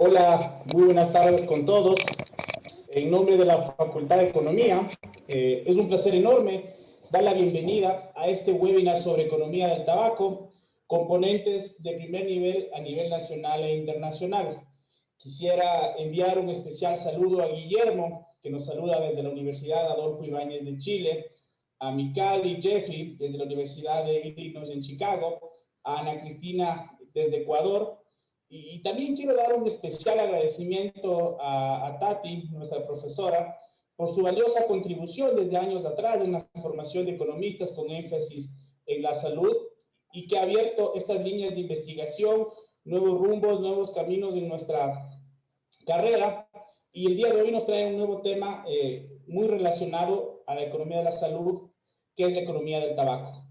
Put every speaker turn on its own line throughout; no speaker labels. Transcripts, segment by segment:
Hola, muy buenas tardes con todos. En nombre de la Facultad de Economía, es un placer enorme dar la bienvenida a este webinar sobre economía del tabaco, componentes de primer nivel a nivel nacional e internacional. Quisiera enviar un especial saludo a Guillermo, que nos saluda desde la Universidad Adolfo Ibáñez de Chile, a Mical y Jeffrey desde la Universidad de Illinois en Chicago, a Ana Cristina desde Ecuador. Y también quiero dar un especial agradecimiento a Tati, nuestra profesora, por su valiosa contribución desde años atrás en la formación de economistas con énfasis en la salud y que ha abierto estas líneas de investigación, nuevos rumbos, nuevos caminos en nuestra carrera. Y el día de hoy nos trae un nuevo tema muy relacionado a la economía de la salud, que es la economía del tabaco.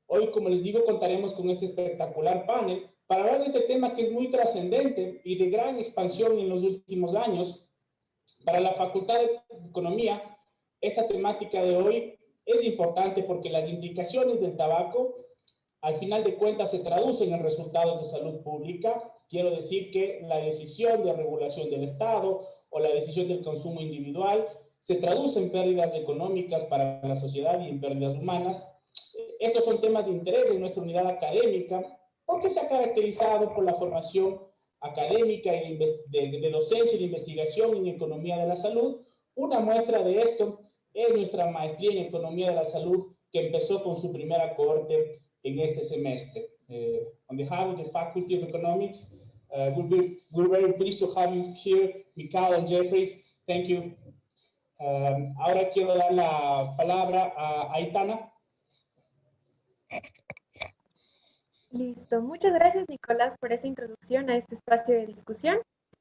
Hoy, como les digo, contaremos con este espectacular panel para hablar de este tema que es muy trascendente y de gran expansión en los últimos años. Para la Facultad de Economía, esta temática de hoy es importante porque las implicaciones del tabaco, al final de cuentas, se traducen en resultados de salud pública. Quiero decir que la decisión de regulación del Estado o la decisión del consumo individual se traduce en pérdidas económicas para la sociedad y en pérdidas humanas. Estos son temas de interés en nuestra unidad académica porque se ha caracterizado por la formación académica y de docencia y de investigación en economía de la salud. Una muestra de esto es nuestra maestría en economía de la salud, que empezó con su primera cohorte en este semestre. On behalf of the Faculty of Economics, we're very pleased to have you here, Mikhail and Jeffrey. Thank you. Ahora quiero dar la palabra a Aitana.
Listo. Muchas gracias, Nicolás, por esa introducción a este espacio de discusión.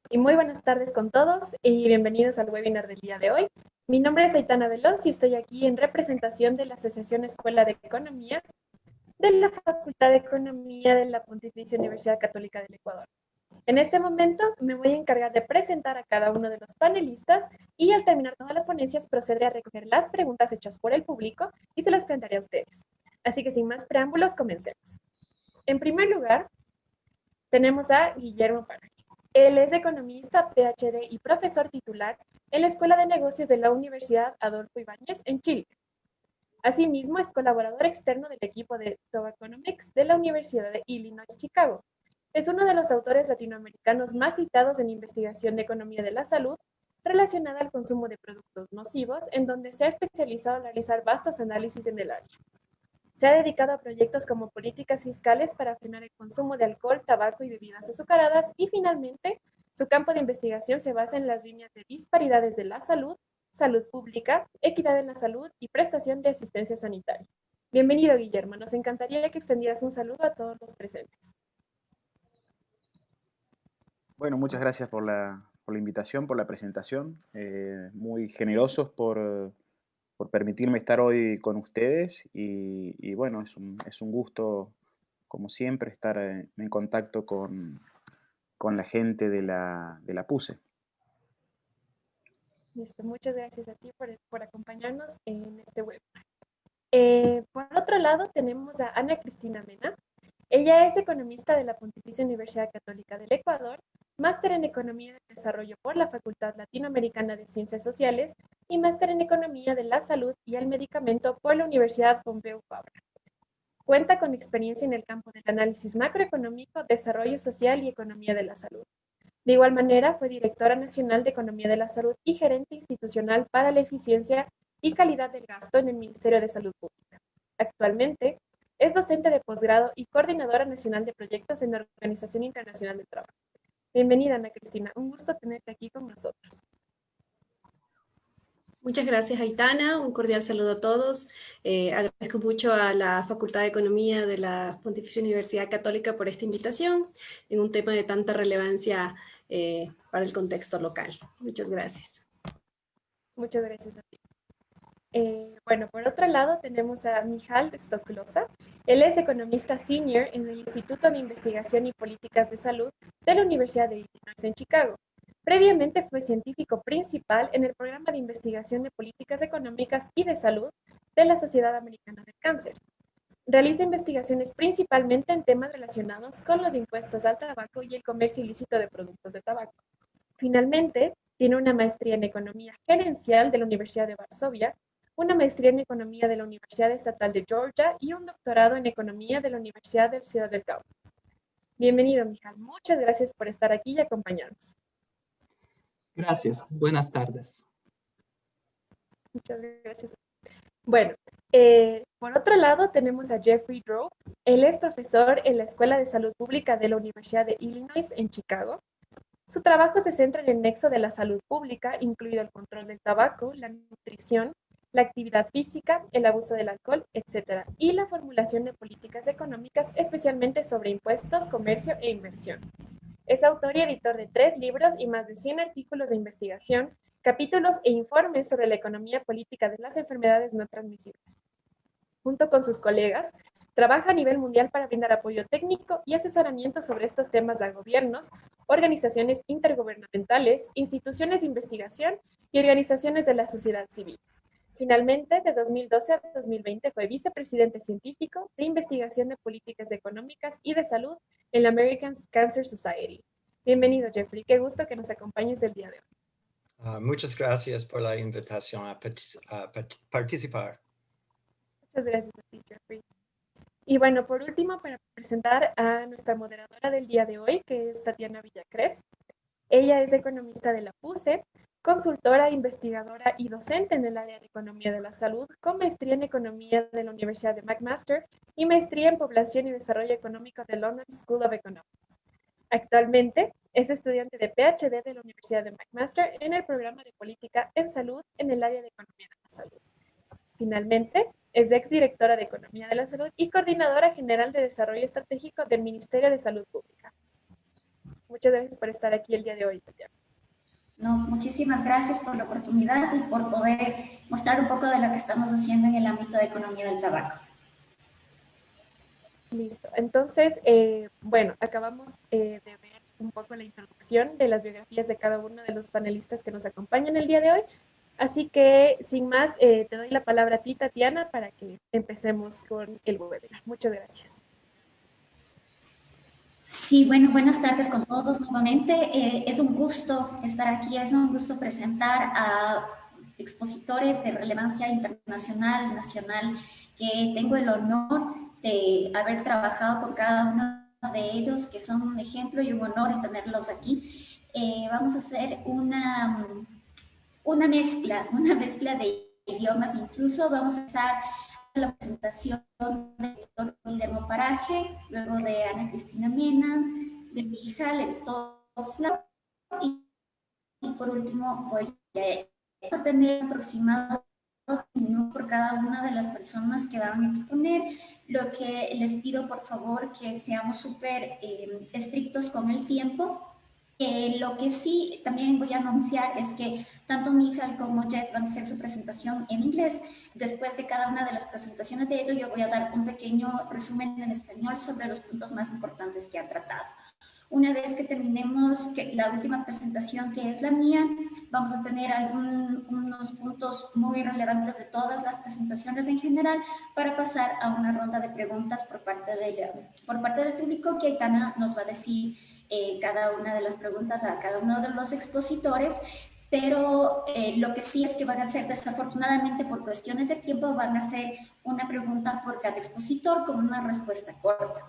Y muy buenas tardes con todos y bienvenidos al webinar del día de hoy. Mi nombre es Aitana Veloz y estoy aquí en representación de la Asociación Escuela de Economía de la Facultad de Economía de la Pontificia Universidad Católica del Ecuador. En este momento me voy a encargar de presentar a cada uno de los panelistas y al terminar todas las ponencias procederé a recoger las preguntas hechas por el público y se las presentaré a ustedes. Así que sin más preámbulos, comencemos. En primer lugar, tenemos a Guillermo Parra. Él es economista, PhD y profesor titular en la Escuela de Negocios de la Universidad Adolfo Ibáñez en Chile. Asimismo, es colaborador externo del equipo de Tobaconomics de la Universidad de Illinois, Chicago. Es uno de los autores latinoamericanos más citados en investigación de economía de la salud relacionada al consumo de productos nocivos, en donde se ha especializado en realizar vastos análisis en el área. Se ha dedicado a proyectos como políticas fiscales para frenar el consumo de alcohol, tabaco y bebidas azucaradas y finalmente su campo de investigación se basa en las líneas de disparidades de la salud, salud pública, equidad en la salud y prestación de asistencia sanitaria. Bienvenido, Guillermo. Nos encantaría que extendieras un saludo a todos los presentes.
Bueno, muchas gracias por la invitación, por la presentación. Muy generosos por permitirme estar hoy con ustedes y bueno, es un gusto, como siempre, estar en contacto con la gente de la PUCE.
Listo, muchas gracias a ti por acompañarnos en este webinar. Por otro lado, tenemos a Ana Cristina Mena. Ella es economista de la Pontificia Universidad Católica del Ecuador, máster en Economía de Desarrollo por la Facultad Latinoamericana de Ciencias Sociales y máster en Economía de la Salud y el Medicamento por la Universidad Pompeu Fabra. Cuenta con experiencia en el campo del análisis macroeconómico, desarrollo social y economía de la salud. De igual manera, fue directora nacional de Economía de la Salud y gerente institucional para la eficiencia y calidad del gasto en el Ministerio de Salud Pública. Actualmente, es docente de posgrado y coordinadora nacional de proyectos en la Organización Internacional del Trabajo. Bienvenida, Ana Cristina. Un gusto tenerte aquí con nosotros.
Muchas gracias, Aitana. Un cordial saludo a todos. Agradezco mucho a la Facultad de Economía de la Pontificia Universidad Católica por esta invitación en un tema de tanta relevancia para el contexto local. Muchas gracias.
Muchas gracias a ti. Bueno, por otro lado tenemos a Michal Stoklosa. Él es economista senior en el Instituto de Investigación y Políticas de Salud de la Universidad de Illinois en Chicago. Previamente fue científico principal en el programa de investigación de políticas económicas y de salud de la Sociedad Americana del Cáncer. Realiza investigaciones principalmente en temas relacionados con los impuestos al tabaco y el comercio ilícito de productos de tabaco. Finalmente, tiene una maestría en Economía Gerencial de la Universidad de Varsovia, una maestría en Economía de la Universidad Estatal de Georgia y un doctorado en Economía de la Universidad de Ciudad del Cabo. Bienvenido, Mijal. Muchas gracias por estar aquí y acompañarnos.
Gracias. Buenas tardes.
Muchas gracias. Bueno, por otro lado tenemos a Jeffrey Drove. Él es profesor en la Escuela de Salud Pública de la Universidad de Illinois en Chicago. Su trabajo se centra en el nexo de la salud pública, incluido el control del tabaco, la nutrición, la actividad física, el abuso del alcohol, etc., y la formulación de políticas económicas, especialmente sobre impuestos, comercio e inversión. Es autor y editor de 3 libros y más de 100 artículos de investigación, capítulos e informes sobre la economía política de las enfermedades no transmisibles. Junto con sus colegas, trabaja a nivel mundial para brindar apoyo técnico y asesoramiento sobre estos temas a gobiernos, organizaciones intergubernamentales, instituciones de investigación y organizaciones de la sociedad civil. Finalmente, de 2012 a 2020 fue vicepresidente científico de investigación de políticas económicas y de salud en la American Cancer Society. Bienvenido, Jeffrey. Qué gusto que nos acompañes el día de hoy.
Muchas gracias por la invitación a participar.
Muchas gracias a ti, Jeffrey. Y bueno, por último, para presentar a nuestra moderadora del día de hoy, que es Tatiana Villacrés. Ella es economista de la PUCE, consultora, investigadora y docente en el área de economía de la salud, con maestría en economía de la Universidad de McMaster y maestría en población y desarrollo económico de London School of Economics. Actualmente es estudiante de PhD de la Universidad de McMaster en el programa de política en salud en el área de economía de la salud. Finalmente, es exdirectora de Economía de la Salud y coordinadora general de Desarrollo Estratégico del Ministerio de Salud Pública. Muchas gracias por estar aquí el día de hoy, Tatiana.
No, muchísimas gracias por la oportunidad y por poder mostrar un poco de lo que estamos haciendo en el ámbito de economía del tabaco.
Listo. Entonces, bueno, acabamos de ver un poco la introducción de las biografías de cada uno de los panelistas que nos acompañan el día de hoy. Así que, sin más, te doy la palabra a ti, Tatiana, para que empecemos con el webinar. Muchas gracias.
Sí, bueno, buenas tardes con todos nuevamente. Es un gusto estar aquí, es un gusto presentar a expositores de relevancia internacional, nacional, que tengo el honor de haber trabajado con cada uno de ellos, que son un ejemplo y un honor en tenerlos aquí. Vamos a hacer una mezcla de idiomas, incluso vamos a empezar la presentación del doctor Guillermo Paraje, luego de Ana Cristina Mena, de Mijal Stosla y por último voy a tener aproximadamente 2 minutos por cada una de las personas que van a exponer, lo que les pido por favor que seamos súper estrictos con el tiempo. Lo que sí también voy a anunciar es que tanto Mijal como Jeff van a hacer su presentación en inglés. Después de cada una de las presentaciones de ellos, yo voy a dar un pequeño resumen en español sobre los puntos más importantes que han tratado. Una vez que terminemos la última presentación, que es la mía, vamos a tener unos puntos muy relevantes de todas las presentaciones en general para pasar a una ronda de preguntas por parte del público, que Aitana nos va a decir cada una de las preguntas a cada uno de los expositores, pero lo que sí es que van a ser, desafortunadamente por cuestiones de tiempo, van a ser una pregunta por cada expositor con una respuesta corta.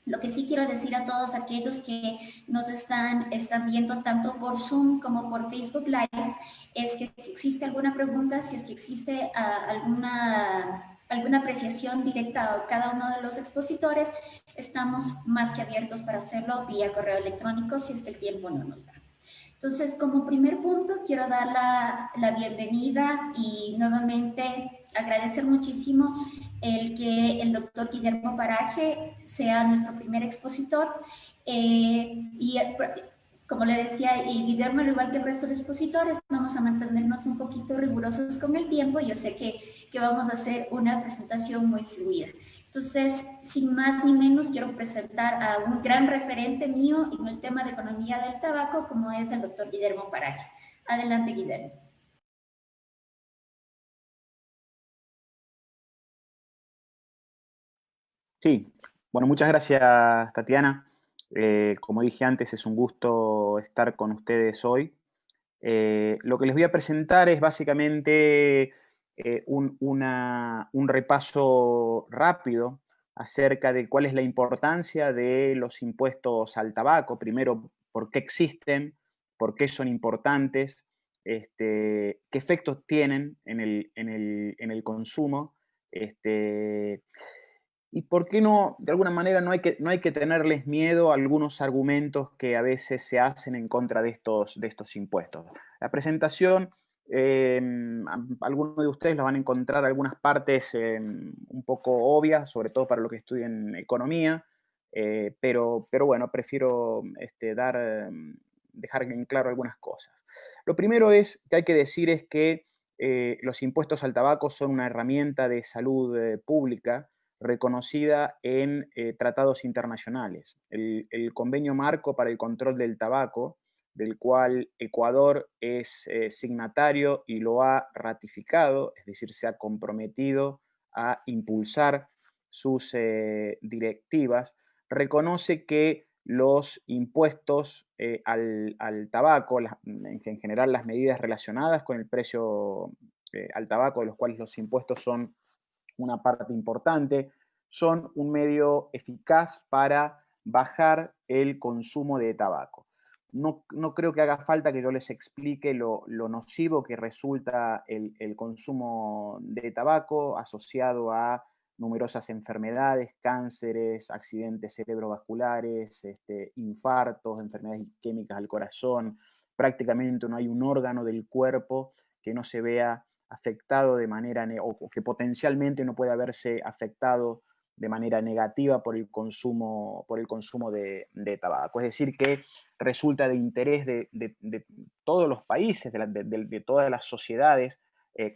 Lo que sí quiero decir a todos aquellos que nos están viendo tanto por Zoom como por Facebook Live es que si existe alguna pregunta, si es que existe alguna apreciación directa a cada uno de los expositores, estamos más que abiertos para hacerlo vía correo electrónico si es que el tiempo no nos da. Entonces, como primer punto, quiero dar la bienvenida y nuevamente agradecer muchísimo el que el doctor Guillermo Paraje sea nuestro primer expositor. Como le decía, y Guillermo, al igual que el resto de expositores, vamos a mantenernos un poquito rigurosos con el tiempo. Yo sé que vamos a hacer una presentación muy fluida. Entonces, sin más ni menos, quiero presentar a un gran referente mío en el tema de economía del tabaco, como es el doctor Guillermo Paraje. Adelante, Guillermo.
Sí, bueno, muchas gracias, Tatiana. Como dije antes, es un gusto estar con ustedes hoy. Lo que les voy a presentar es básicamente un repaso rápido acerca de cuál es la importancia de los impuestos al tabaco. Primero, por qué existen, por qué son importantes, qué efectos tienen en el consumo, y por qué no, de alguna manera, no hay que tenerles miedo a algunos argumentos que a veces se hacen en contra de estos impuestos. La presentación, algunos de ustedes la van a encontrar algunas partes un poco obvias, sobre todo para los que estudian economía, pero bueno, prefiero dejar en claro algunas cosas. Lo primero que hay que decir es que los impuestos al tabaco son una herramienta de salud pública reconocida en tratados internacionales. El Convenio Marco para el Control del Tabaco, del cual Ecuador es signatario y lo ha ratificado, es decir, se ha comprometido a impulsar sus directivas, reconoce que los impuestos al tabaco, en general las medidas relacionadas con el precio al tabaco, de los cuales los impuestos son una parte importante, son un medio eficaz para bajar el consumo de tabaco. No creo que haga falta que yo les explique lo nocivo que resulta el consumo de tabaco asociado a numerosas enfermedades, cánceres, accidentes cerebrovasculares, infartos, enfermedades isquémicas al corazón. Prácticamente no hay un órgano del cuerpo que no se vea afectado de manera, o que potencialmente no pueda verse afectado de manera negativa por el consumo de tabaco. Es decir, que resulta de interés de todos los países, de todas las sociedades,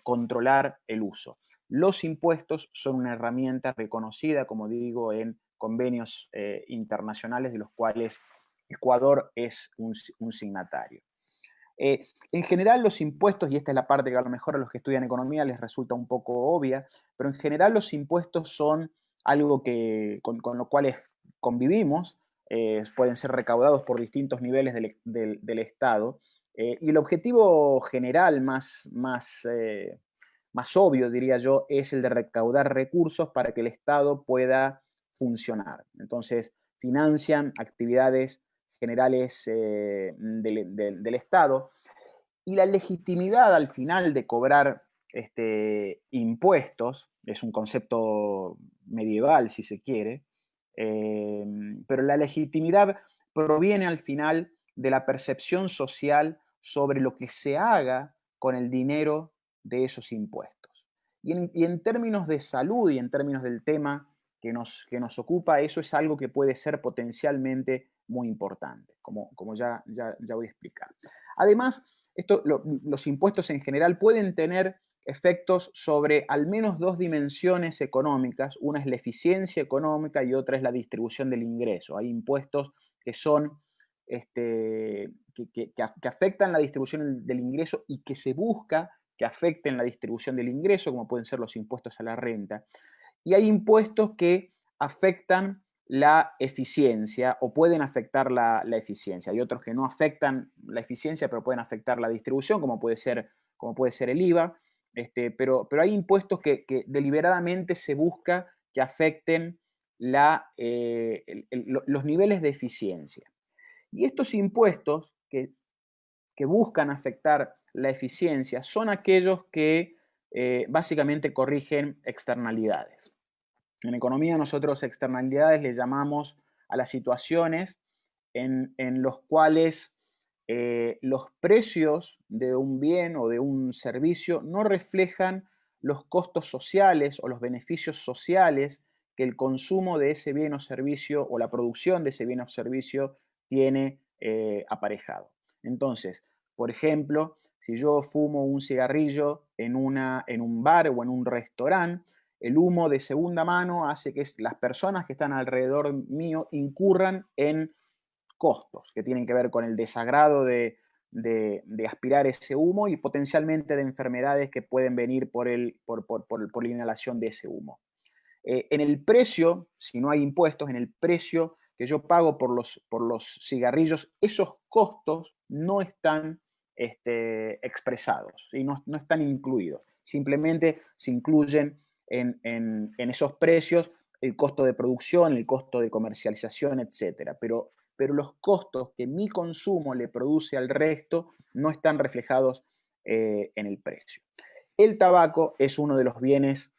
controlar el uso. Los impuestos son una herramienta reconocida, como digo, en convenios internacionales de los cuales Ecuador es un signatario. En general los impuestos, y esta es la parte que a lo mejor a los que estudian economía les resulta un poco obvia, pero en general los impuestos son algo con lo cuales convivimos, pueden ser recaudados por distintos niveles del Estado, y el objetivo general más obvio, diría yo, es el de recaudar recursos para que el Estado pueda funcionar. Entonces, financian actividades generales del Estado, y la legitimidad al final de cobrar impuestos, es un concepto medieval si se quiere, pero la legitimidad proviene al final de la percepción social sobre lo que se haga con el dinero de esos impuestos. Y en términos de salud y en términos del tema que nos ocupa, eso es algo que puede ser potencialmente muy importante, como ya voy a explicar. Además, los impuestos en general pueden tener efectos sobre al menos dos dimensiones económicas. Una es la eficiencia económica y otra es la distribución del ingreso. Hay impuestos que son que afectan la distribución del ingreso y que se busca que afecten la distribución del ingreso, como pueden ser los impuestos a la renta. Y hay impuestos que afectan la eficiencia o pueden afectar la eficiencia. Hay otros que no afectan la eficiencia, pero pueden afectar la distribución, como puede ser el IVA. Pero hay impuestos que deliberadamente se busca que afecten los niveles de eficiencia. Y estos impuestos que buscan afectar la eficiencia son aquellos que básicamente corrigen externalidades. En economía nosotros externalidades le llamamos a las situaciones en los cuales los precios de un bien o de un servicio no reflejan los costos sociales o los beneficios sociales que el consumo de ese bien o servicio o la producción de ese bien o servicio tiene aparejado. Entonces, por ejemplo, si yo fumo un cigarrillo en un bar o en un restaurante, el humo de segunda mano hace que las personas que están alrededor mío incurran en costos que tienen que ver con el desagrado de aspirar ese humo y potencialmente de enfermedades que pueden venir por la inhalación de ese humo. En el precio, si no hay impuestos, en el precio que yo pago por los cigarrillos, esos costos no están expresados, ¿sí? No están incluidos. Simplemente se incluyen en esos precios el costo de producción, el costo de comercialización, etc. Pero los costos que mi consumo le produce al resto no están reflejados en el precio. El tabaco es uno de los bienes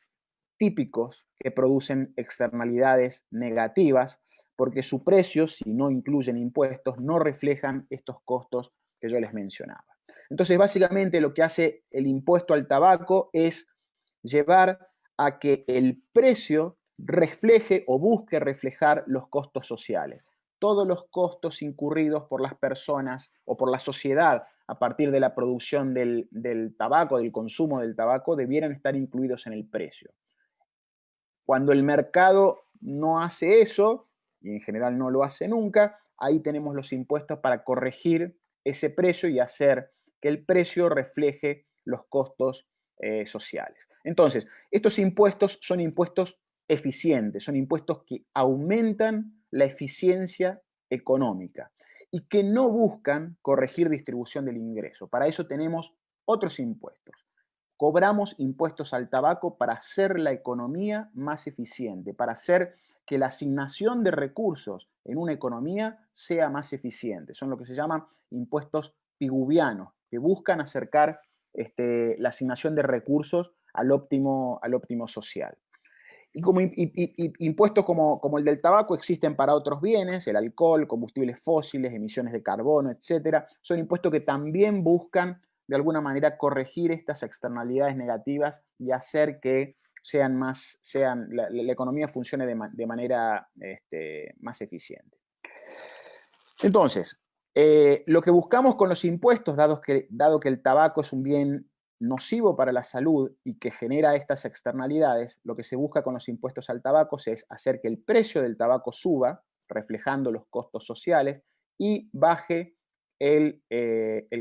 típicos que producen externalidades negativas porque su precio, si no incluyen impuestos, no reflejan estos costos que yo les mencionaba. Entonces, básicamente lo que hace el impuesto al tabaco es llevar a que el precio refleje o busque reflejar los costos sociales. Todos los costos incurridos por las personas o por la sociedad a partir de la producción del tabaco, del consumo del tabaco, debieran estar incluidos en el precio. Cuando el mercado no hace eso, y en general no lo hace nunca, ahí tenemos los impuestos para corregir ese precio y hacer que el precio refleje los costos sociales. Entonces, estos impuestos son impuestos eficientes, son impuestos que aumentan la eficiencia económica y que no buscan corregir distribución del ingreso. Para eso tenemos otros impuestos. Cobramos impuestos al tabaco para hacer la economía más eficiente, para hacer que la asignación de recursos en una economía sea más eficiente. Son lo que se llaman impuestos piguvianos, que buscan acercar la asignación de recursos al óptimo social. Y como impuestos como el del tabaco existen para otros bienes, el alcohol, combustibles fósiles, emisiones de carbono, etc. Son impuestos que también buscan de alguna manera corregir estas externalidades negativas y hacer que la economía funcione de manera más eficiente. Entonces, lo que buscamos con los impuestos, dado que el tabaco es un bien nocivo para la salud y que genera estas externalidades, lo que se busca con los impuestos al tabaco es hacer que el precio del tabaco suba, reflejando los costos sociales, y baje el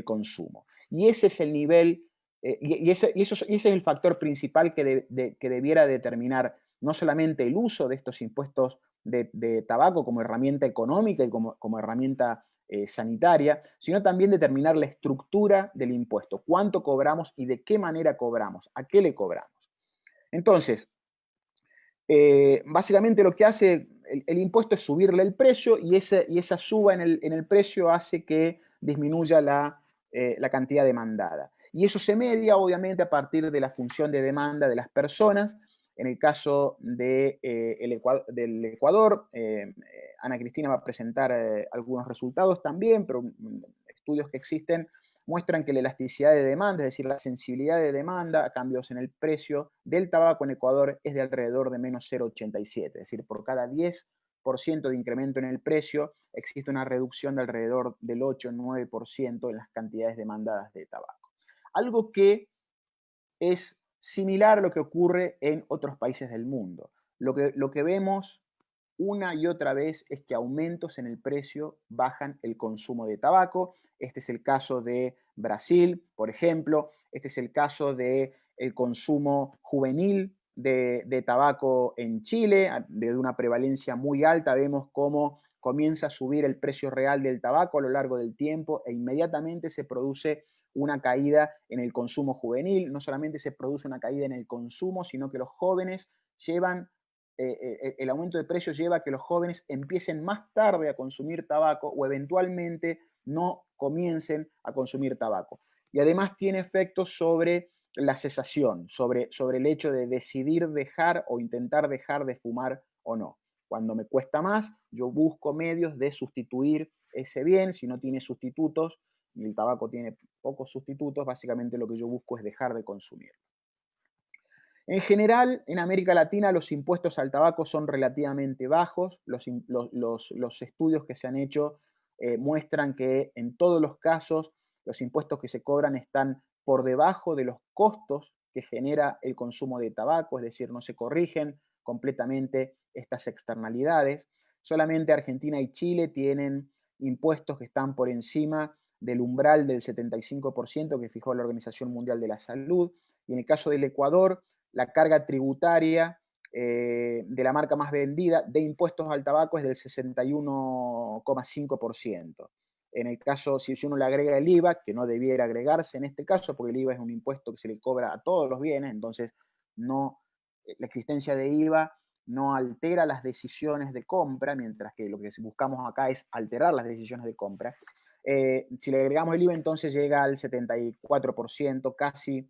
consumo. Y ese es el nivel, y ese es el factor principal que debiera determinar no solamente el uso de estos impuestos de tabaco como herramienta económica y como herramienta sanitaria, sino también determinar la estructura del impuesto, cuánto cobramos y de qué manera cobramos, a qué le cobramos. Entonces, básicamente lo que hace el impuesto es subirle el precio y esa suba en el precio hace que disminuya la cantidad demandada. Y eso se media, obviamente, a partir de la función de demanda de las personas. En el caso del Ecuador, Ana Cristina va a presentar algunos resultados también, pero estudios que existen muestran que la elasticidad de demanda, es decir, la sensibilidad de demanda a cambios en el precio del tabaco en Ecuador es de alrededor de menos 0,87, es decir, por cada 10% de incremento en el precio existe una reducción de alrededor del 8-9% en las cantidades demandadas de tabaco. Algo que es similar a lo que ocurre en otros países del mundo. Lo que vemos una y otra vez es que aumentos en el precio bajan el consumo de tabaco. Este es el caso de Brasil, por ejemplo. Este es el caso del consumo juvenil de tabaco en Chile, de una prevalencia muy alta. Vemos cómo comienza a subir el precio real del tabaco a lo largo del tiempo e inmediatamente se produce una caída en el consumo juvenil. No solamente se produce una caída en el consumo, sino que los jóvenes el aumento de precios lleva a que los jóvenes empiecen más tarde a consumir tabaco o eventualmente no comiencen a consumir tabaco. Y además tiene efectos sobre la cesación, sobre el hecho de decidir dejar o intentar dejar de fumar o no. Cuando me cuesta más, yo busco medios de sustituir ese bien. Si no tiene sustitutos, y el tabaco tiene pocos sustitutos, básicamente lo que yo busco es dejar de consumir. En general, en América Latina los impuestos al tabaco son relativamente bajos. Los estudios que se han hecho muestran que en todos los casos los impuestos que se cobran están por debajo de los costos que genera el consumo de tabaco, es decir, no se corrigen completamente estas externalidades. Solamente Argentina y Chile tienen impuestos que están por encima del umbral del 75% que fijó la Organización Mundial de la Salud. Y en el caso del Ecuador, la carga tributaria de la marca más vendida de impuestos al tabaco es del 61,5%. En el caso, si uno le agrega el IVA, que no debiera agregarse en este caso, porque el IVA es un impuesto que se le cobra a todos los bienes, entonces no, la existencia de IVA no altera las decisiones de compra, mientras que lo que buscamos acá es alterar las decisiones de compra. Si le agregamos el IVA, entonces llega al 74%, casi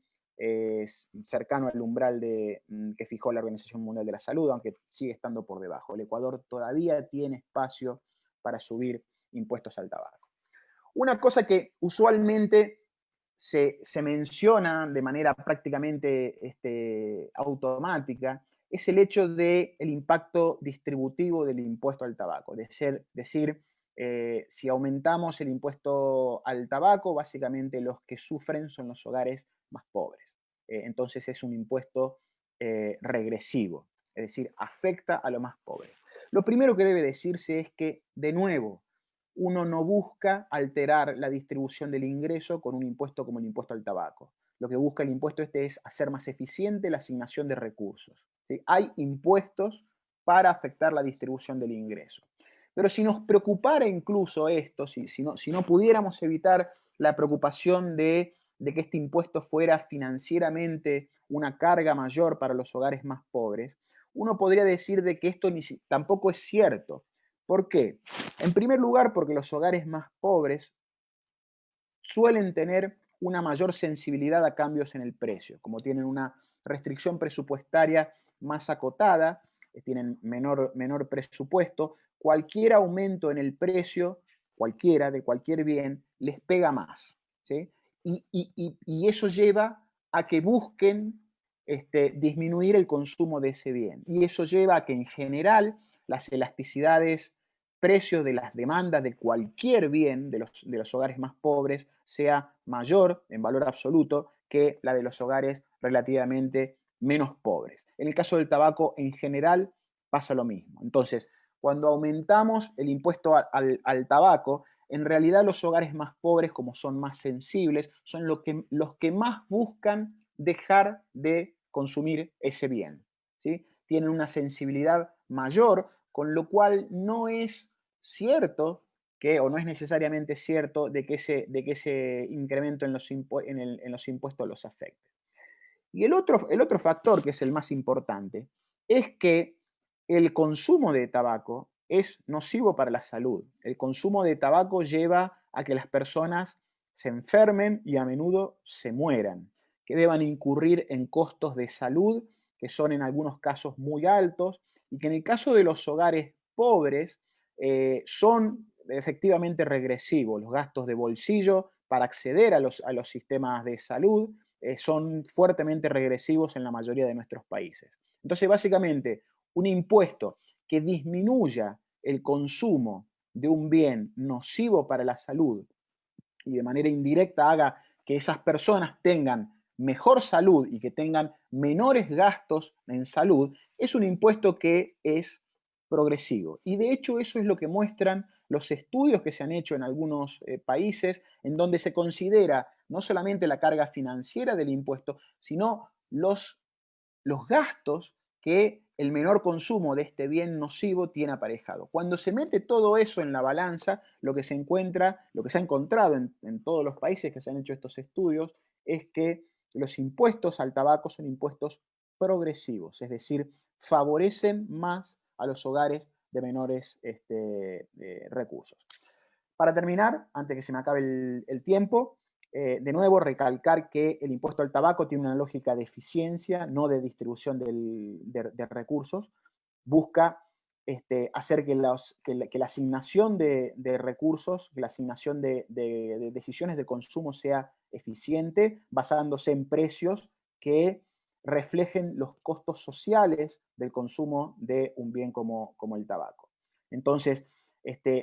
cercano al umbral que fijó la Organización Mundial de la Salud, aunque sigue estando por debajo. El Ecuador todavía tiene espacio para subir impuestos al tabaco. Una cosa que usualmente se menciona de manera prácticamente automática es el hecho del impacto distributivo del impuesto al tabaco. Decir, si aumentamos el impuesto al tabaco, básicamente los que sufren son los hogares más pobres. Entonces es un impuesto regresivo, es decir, afecta a los más pobres. Lo primero que debe decirse es que, de nuevo, uno no busca alterar la distribución del ingreso con un impuesto como el impuesto al tabaco. Lo que busca el impuesto es hacer más eficiente la asignación de recursos, ¿sí? Hay impuestos para afectar la distribución del ingreso. Pero si nos preocupara incluso esto, si no pudiéramos evitar la preocupación de que este impuesto fuera financieramente una carga mayor para los hogares más pobres, uno podría decir de que esto tampoco es cierto. ¿Por qué? En primer lugar, porque los hogares más pobres suelen tener una mayor sensibilidad a cambios en el precio, como tienen una restricción presupuestaria más acotada, tienen menor presupuesto, cualquier aumento en el precio, de cualquier bien, les pega más, ¿sí? Y eso lleva a que busquen disminuir el consumo de ese bien. Y eso lleva a que en general las elasticidades, precios de las demandas de cualquier bien de los hogares más pobres sea mayor en valor absoluto que la de los hogares relativamente menos pobres. En el caso del tabaco, en general, pasa lo mismo. Entonces, cuando aumentamos el impuesto al tabaco, en realidad los hogares más pobres, como son más sensibles, son los que más buscan dejar de consumir ese bien, ¿sí? Tienen una sensibilidad mayor, con lo cual no es cierto o no es necesariamente cierto de que ese incremento en los impuestos los afecte. Y el otro factor, que es el más importante, es que el consumo de tabaco es nocivo para la salud. El consumo de tabaco lleva a que las personas se enfermen y a menudo se mueran, que deban incurrir en costos de salud que son en algunos casos muy altos y que en el caso de los hogares pobres son efectivamente regresivos. Los gastos de bolsillo para acceder a los sistemas de salud son fuertemente regresivos en la mayoría de nuestros países. Entonces, básicamente, un impuesto que disminuya el consumo de un bien nocivo para la salud y de manera indirecta haga que esas personas tengan mejor salud y que tengan menores gastos en salud, es un impuesto que es progresivo. Y de hecho eso es lo que muestran los estudios que se han hecho en algunos países, en donde se considera no solamente la carga financiera del impuesto, sino los gastos que el menor consumo de este bien nocivo tiene aparejado. Cuando se mete todo eso en la balanza, lo que se ha encontrado en todos los países que se han hecho estos estudios, es que los impuestos al tabaco son impuestos progresivos, es decir, favorecen más a los hogares de menores recursos. Para terminar, antes que se me acabe el tiempo, de nuevo recalcar que el impuesto al tabaco tiene una lógica de eficiencia, no de distribución de recursos. Busca hacer que la asignación de recursos, que la asignación de decisiones de consumo sea eficiente, basándose en precios que reflejen los costos sociales del consumo de un bien como el tabaco. Entonces,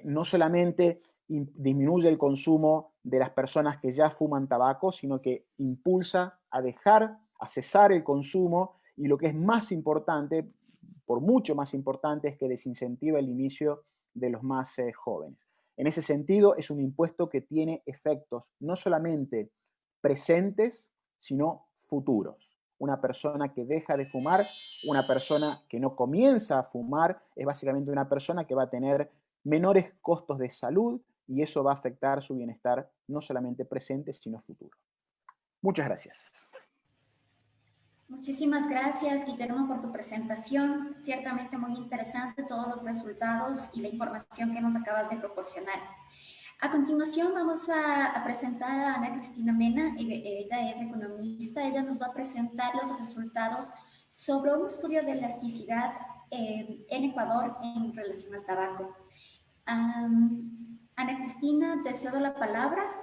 no solamente disminuye el consumo de las personas que ya fuman tabaco, sino que impulsa a cesar el consumo, y lo que es más importante, por mucho más importante, es que desincentiva el inicio de los más jóvenes. En ese sentido, es un impuesto que tiene efectos no solamente presentes, sino futuros. una persona que deja de fumar, una persona que no comienza a fumar, es básicamente una persona que va a tener menores costos de salud y eso va a afectar su bienestar no solamente presente, sino futuro. Muchas gracias.
Muchísimas gracias, Guillermo, por tu presentación. Ciertamente muy interesante todos los resultados y la información que nos acabas de proporcionar. A continuación vamos a presentar a Ana Cristina Mena. Ella es economista. Ella nos va a presentar los resultados sobre un estudio de elasticidad en Ecuador en relación al tabaco. Ana Cristina, te cedo la palabra.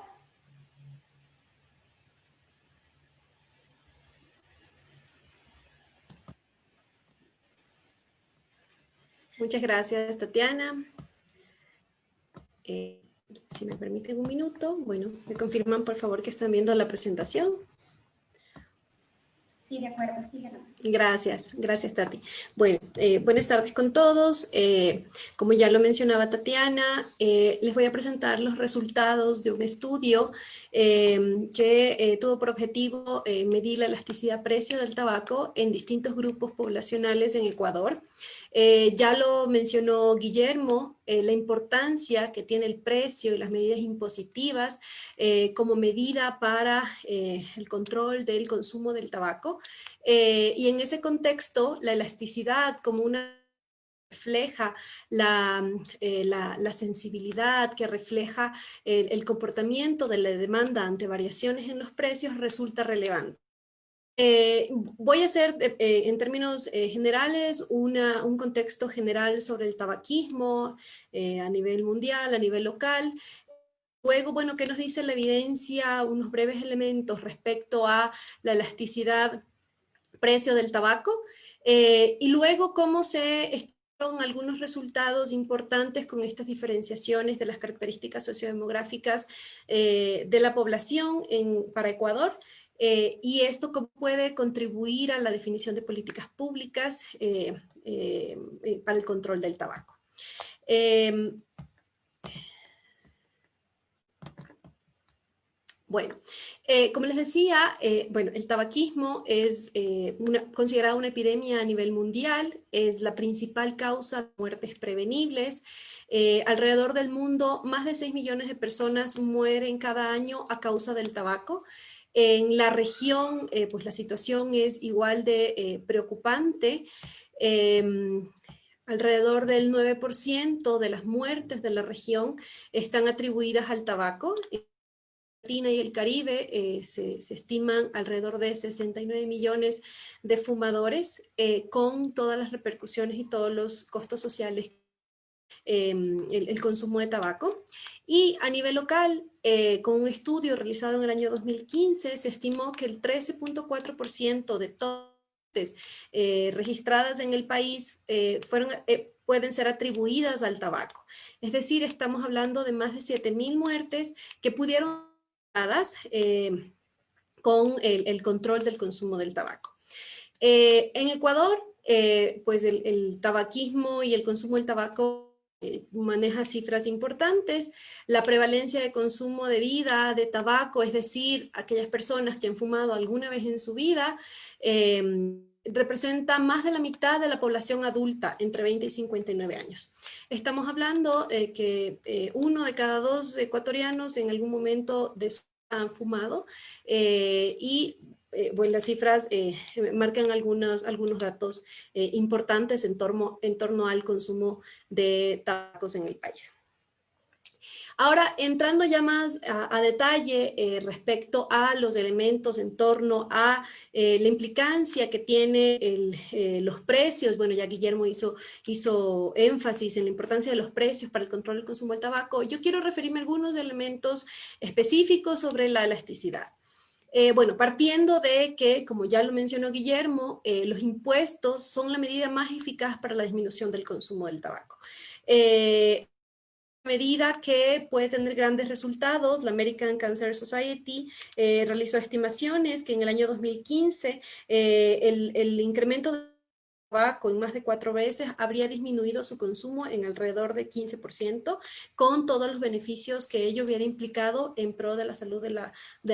Muchas gracias, Tatiana. Si me permiten un minuto, bueno, me confirman por favor que están viendo la presentación.
Sí, de acuerdo, síguelo.
Gracias, gracias Tati. Bueno, buenas tardes con todos. Como ya lo mencionaba Tatiana, les voy a presentar los resultados de un estudio que tuvo por objetivo medir la elasticidad precio del tabaco en distintos grupos poblacionales en Ecuador. Ya lo mencionó Guillermo, la importancia que tiene el precio y las medidas impositivas como medida para el control del consumo del tabaco. Y en ese contexto, la elasticidad como una refleja la sensibilidad, que refleja el comportamiento de la demanda ante variaciones en los precios, resulta relevante. Voy a hacer en términos generales un contexto general sobre el tabaquismo a nivel mundial, a nivel local. Luego, bueno, ¿qué nos dice la evidencia? Unos breves elementos respecto a la elasticidad precio del tabaco. Y luego cómo se estimaron algunos resultados importantes con estas diferenciaciones de las características sociodemográficas de la población para Ecuador. Y esto puede contribuir a la definición de políticas públicas para el control del tabaco. Bueno, como les decía, bueno, el tabaquismo es considerado una epidemia a nivel mundial, es la principal causa de muertes prevenibles. Alrededor del mundo, más de 6 millones de personas mueren cada año a causa del tabaco. En la región, pues la situación es igual de preocupante. Alrededor del 9% de las muertes de la región están atribuidas al tabaco. Latina y el Caribe se estiman alrededor de 69 millones de fumadores con todas las repercusiones y todos los costos sociales el consumo de tabaco. Y a nivel local, con un estudio realizado en el año 2015, se estimó que el 13.4% de todas las registradas en el país pueden ser atribuidas al tabaco. Es decir, estamos hablando de más de 7.000 muertes que pudieron con el control del consumo del tabaco. En Ecuador, pues el tabaquismo y el consumo del tabaco maneja cifras importantes. La prevalencia de consumo de vida de tabaco, es decir, aquellas personas que han fumado alguna vez en su vida, representa más de la mitad de la población adulta entre 20 y 59 años. Estamos hablando de que 1 de cada 2 ecuatorianos en algún momento de su vida han fumado bueno, las cifras marcan algunos datos importantes en torno al consumo de tabacos en el país. Ahora, entrando ya más a detalle respecto a los elementos en torno a la implicancia que tiene los precios, bueno, ya Guillermo hizo énfasis en la importancia de los precios para el control del consumo del tabaco, yo quiero referirme a algunos elementos específicos sobre la elasticidad. Bueno, partiendo de que, como ya lo mencionó Guillermo, los impuestos son la medida más eficaz para la disminución del consumo del tabaco. Medida que puede tener grandes resultados. La American Cancer Society realizó estimaciones que en el año 2015 el incremento de tabaco en más de 4 veces habría disminuido su consumo en alrededor de 15%, con todos los beneficios que ello hubiera implicado en pro de la salud de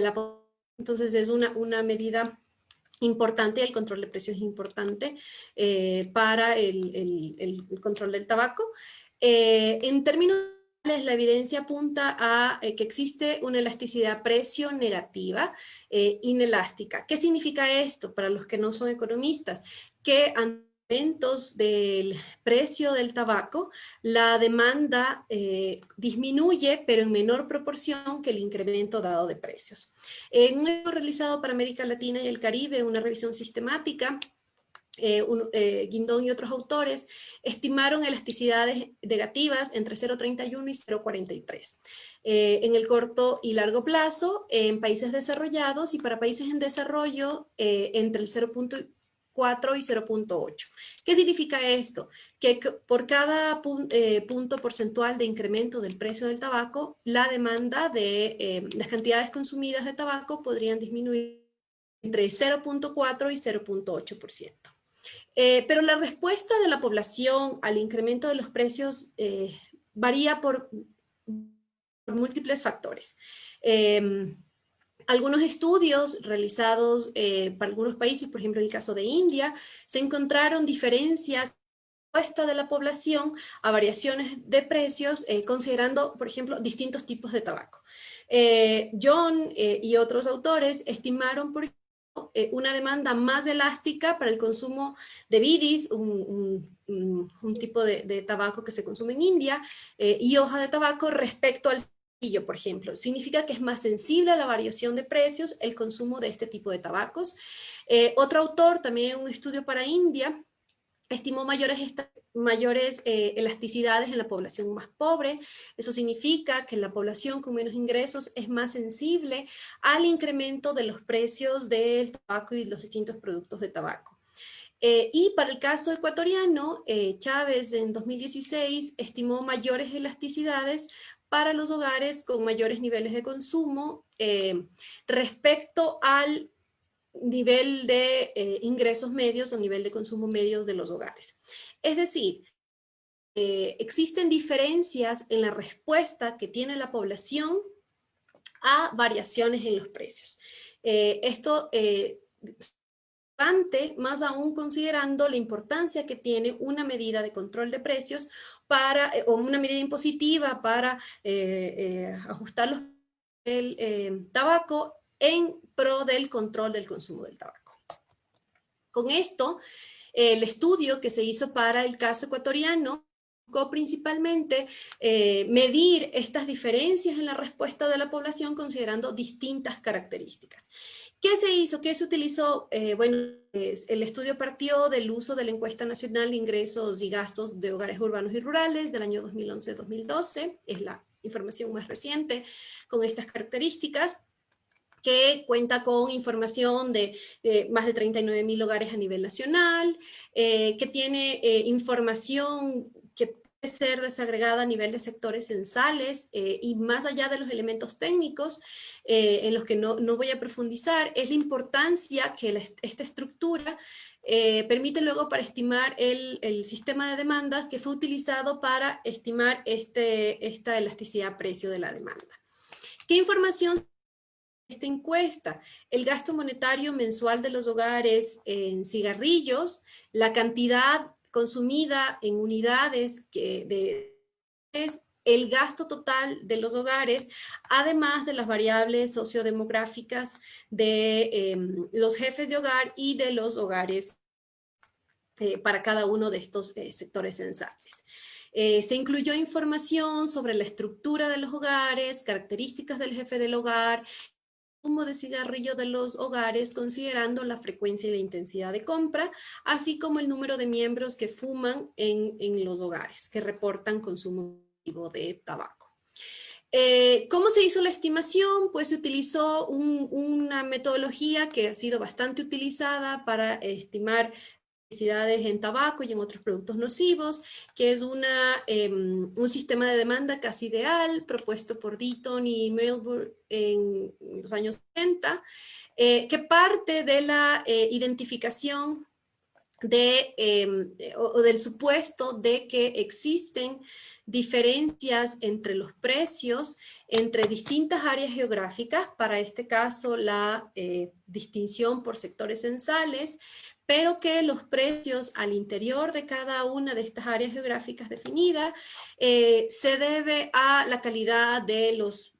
la población. Entonces es una medida importante, el control de precios es importante para el control del tabaco. En términos generales, la evidencia apunta a que existe una elasticidad precio negativa, inelástica. ¿Qué significa esto para los que no son economistas? Que ante aumentos del precio del tabaco, la demanda disminuye, pero en menor proporción que el incremento dado de precios. En un estudio realizado para América Latina y el Caribe, una revisión sistemática, Guindón y otros autores estimaron elasticidades negativas entre 0,31 y 0,43 en el corto y largo plazo en países desarrollados, y para países en desarrollo entre el 0,4 y 0,8. ¿Qué significa esto? Que por cada punto porcentual de incremento del precio del tabaco, la demanda de las cantidades consumidas de tabaco podrían disminuir entre 0,4 y 0,8%. Pero la respuesta de la población al incremento de los precios varía por múltiples factores. Algunos estudios realizados para algunos países, por ejemplo en el caso de India, se encontraron diferencias en la respuesta de la población a variaciones de precios, considerando, por ejemplo, distintos tipos de tabaco. John y otros autores estimaron, por ejemplo, una demanda más elástica para el consumo de bidis, un tipo de tabaco que se consume en India, y hoja de tabaco respecto al cigarrillo, por ejemplo. Significa que es más sensible a la variación de precios el consumo de este tipo de tabacos. Otro autor, también un estudio para India, estimó mayores elasticidades en la población más pobre. Eso significa que la población con menos ingresos es más sensible al incremento de los precios del tabaco y los distintos productos de tabaco. Y para el caso ecuatoriano, Chávez en 2016 estimó mayores elasticidades para los hogares con mayores niveles de consumo respecto al nivel de ingresos medios o nivel de consumo medio de los hogares. Es decir, existen diferencias en la respuesta que tiene la población a variaciones en los precios. Esto más aún considerando la importancia que tiene una medida de control de precios o una medida impositiva para ajustar los del tabaco en pro del control del consumo del tabaco. Con esto, el estudio que se hizo para el caso ecuatoriano buscó principalmente medir estas diferencias en la respuesta de la población considerando distintas características. ¿Qué se hizo? ¿Qué se utilizó? Bueno, el estudio partió del uso de la Encuesta Nacional de Ingresos y Gastos de Hogares Urbanos y Rurales del año 2011-2012, es la información más reciente con estas características, que cuenta con información de más de 39,000 hogares a nivel nacional, que tiene información que puede ser desagregada a nivel de sectores censales y más allá de los elementos técnicos en los que no voy a profundizar, es la importancia que esta estructura permite luego para estimar el sistema de demandas que fue utilizado para estimar esta elasticidad precio de la demanda. ¿Qué información esta encuesta? El gasto monetario mensual de los hogares en cigarrillos, la cantidad consumida en unidades el gasto total de los hogares, además de las variables sociodemográficas de los jefes de hogar y de los hogares para cada uno de estos sectores censales. Se incluyó información sobre la estructura de los hogares, características del jefe del hogar, consumo de cigarrillo de los hogares, considerando la frecuencia y la intensidad de compra, así como el número de miembros que fuman en los hogares, que reportan consumo de tabaco. ¿Cómo se hizo la estimación? Pues se utilizó una metodología que ha sido bastante utilizada para estimar elasticidades en tabaco y en otros productos nocivos, que es un sistema de demanda casi ideal propuesto por Deaton y Melbourne en los años 70, que parte de la identificación o del supuesto de que existen diferencias entre los precios entre distintas áreas geográficas, para este caso la distinción por sectores censales, pero que los precios al interior de cada una de estas áreas geográficas definidas se debe a la calidad de los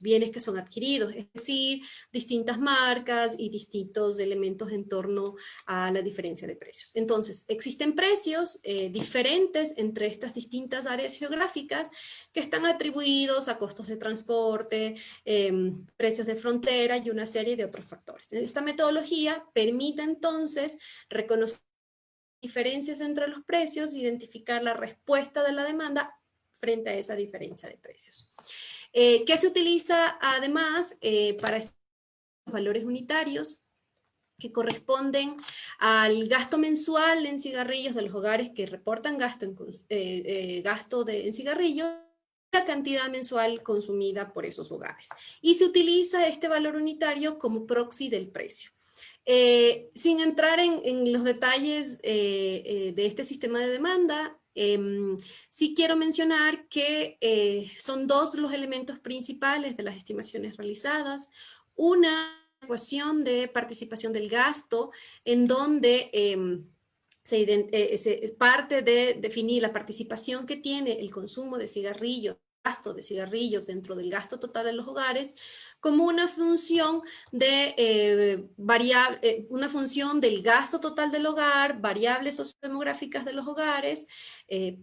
bienes que son adquiridos, es decir, distintas marcas y distintos elementos en torno a la diferencia de precios. Entonces, existen precios diferentes entre estas distintas áreas geográficas que están atribuidos a costos de transporte, precios de frontera y una serie de otros factores. Esta metodología permite entonces reconocer diferencias entre los precios, identificar la respuesta de la demanda frente a esa diferencia de precios. ¿Qué se utiliza además para estos valores unitarios que corresponden al gasto mensual en cigarrillos de los hogares que reportan gasto en cigarrillos, la cantidad mensual consumida por esos hogares? Y se utiliza este valor unitario como proxy del precio. Sin entrar en los detalles de este sistema de demanda, sí quiero mencionar que son dos los elementos principales de las estimaciones realizadas. Una ecuación de participación del gasto, en donde se parte de definir la participación que tiene el consumo de cigarrillos, gasto de cigarrillos dentro del gasto total de los hogares, como una función de una función del gasto total del hogar, variables sociodemográficas de los hogares,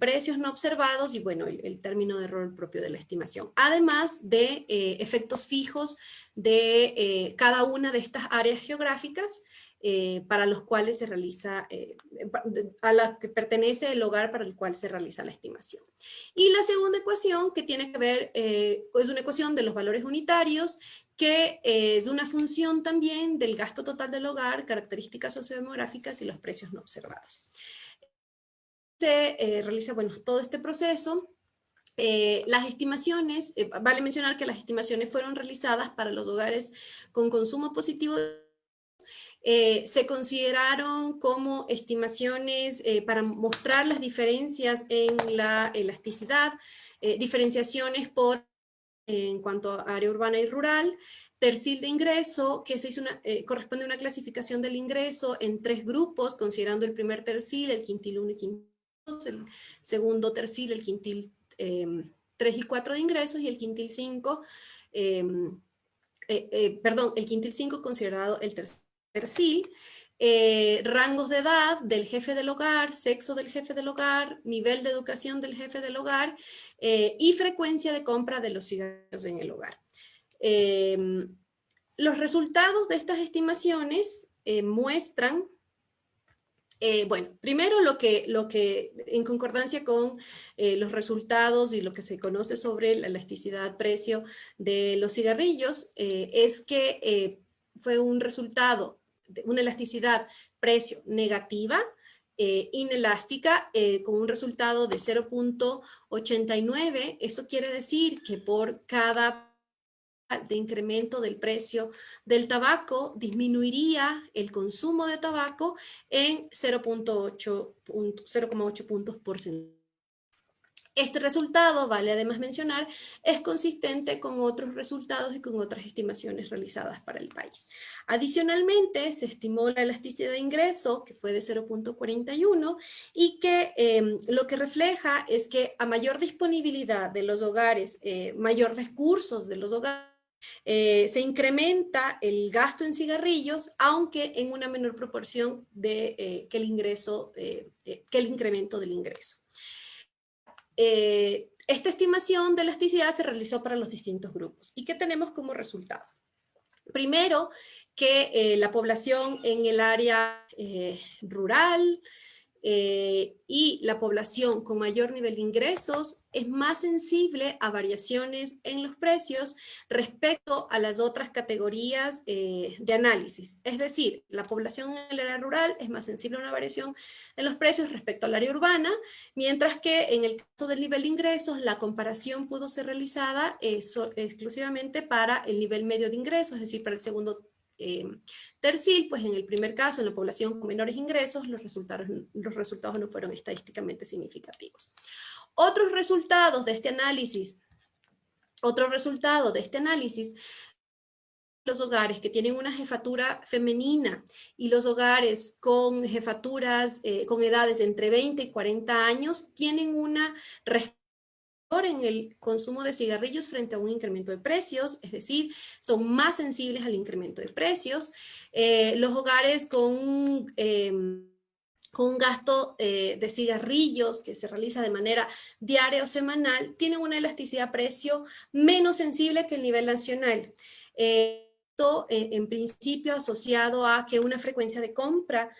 precios no observados y bueno, el término de error propio de la estimación. Además de efectos fijos de cada una de estas áreas geográficas para los cuales se realiza, a la que pertenece el hogar para el cual se realiza la estimación. Y la segunda ecuación que tiene que ver, es una ecuación de los valores unitarios, que es una función también del gasto total del hogar, características sociodemográficas y los precios no observados. Se realiza, bueno, todo este proceso. Las estimaciones, vale mencionar que las estimaciones fueron realizadas para los hogares con consumo positivo. Se consideraron como estimaciones para mostrar las diferencias en la elasticidad, diferenciaciones en cuanto a área urbana y rural, tercil de ingreso, que se hizo corresponde a una clasificación del ingreso en tres grupos, considerando el primer tercil, el quintil 1 y quintil 2, el segundo tercil, el quintil 3 y 4 de ingresos, y el quintil 5, el quintil 5 considerado el tercil, rangos de edad del jefe del hogar, sexo del jefe del hogar, nivel de educación del jefe del hogar y frecuencia de compra de los cigarrillos en el hogar. Los resultados de estas estimaciones muestran, bueno, primero lo que en concordancia con los resultados y lo que se conoce sobre la elasticidad precio de los cigarrillos, es que fue un resultado de una elasticidad precio negativa, inelástica, con un resultado de 0.89. Eso quiere decir que por cada de incremento del precio del tabaco disminuiría el consumo de tabaco en 0.8 puntos porcentuales. Este resultado, vale además mencionar, es consistente con otros resultados y con otras estimaciones realizadas para el país. Adicionalmente, se estimó la elasticidad de ingreso, que fue de 0.41, y que lo que refleja es que a mayor disponibilidad de los hogares, mayor recursos de los hogares, se incrementa el gasto en cigarrillos, aunque en una menor proporción que el incremento del ingreso. Esta estimación de elasticidad se realizó para los distintos grupos. ¿Y qué tenemos como resultado? Primero, que la población en el área rural y la población con mayor nivel de ingresos es más sensible a variaciones en los precios respecto a las otras categorías de análisis. Es decir, la población en el área rural es más sensible a una variación en los precios respecto al área urbana, mientras que en el caso del nivel de ingresos, la comparación pudo ser realizada exclusivamente para el nivel medio de ingresos, es decir, para el segundo tercil, pues en el primer caso, en la población con menores ingresos, los resultados no fueron estadísticamente significativos. Otros resultados de este análisis, los hogares que tienen una jefatura femenina y los hogares con jefaturas con edades entre 20 y 40 años tienen una respuesta en el consumo de cigarrillos frente a un incremento de precios, es decir, son más sensibles al incremento de precios. Los hogares con un gasto de cigarrillos que se realiza de manera diaria o semanal tienen una elasticidad precio menos sensible que el nivel nacional. En principio asociado a que una frecuencia de compra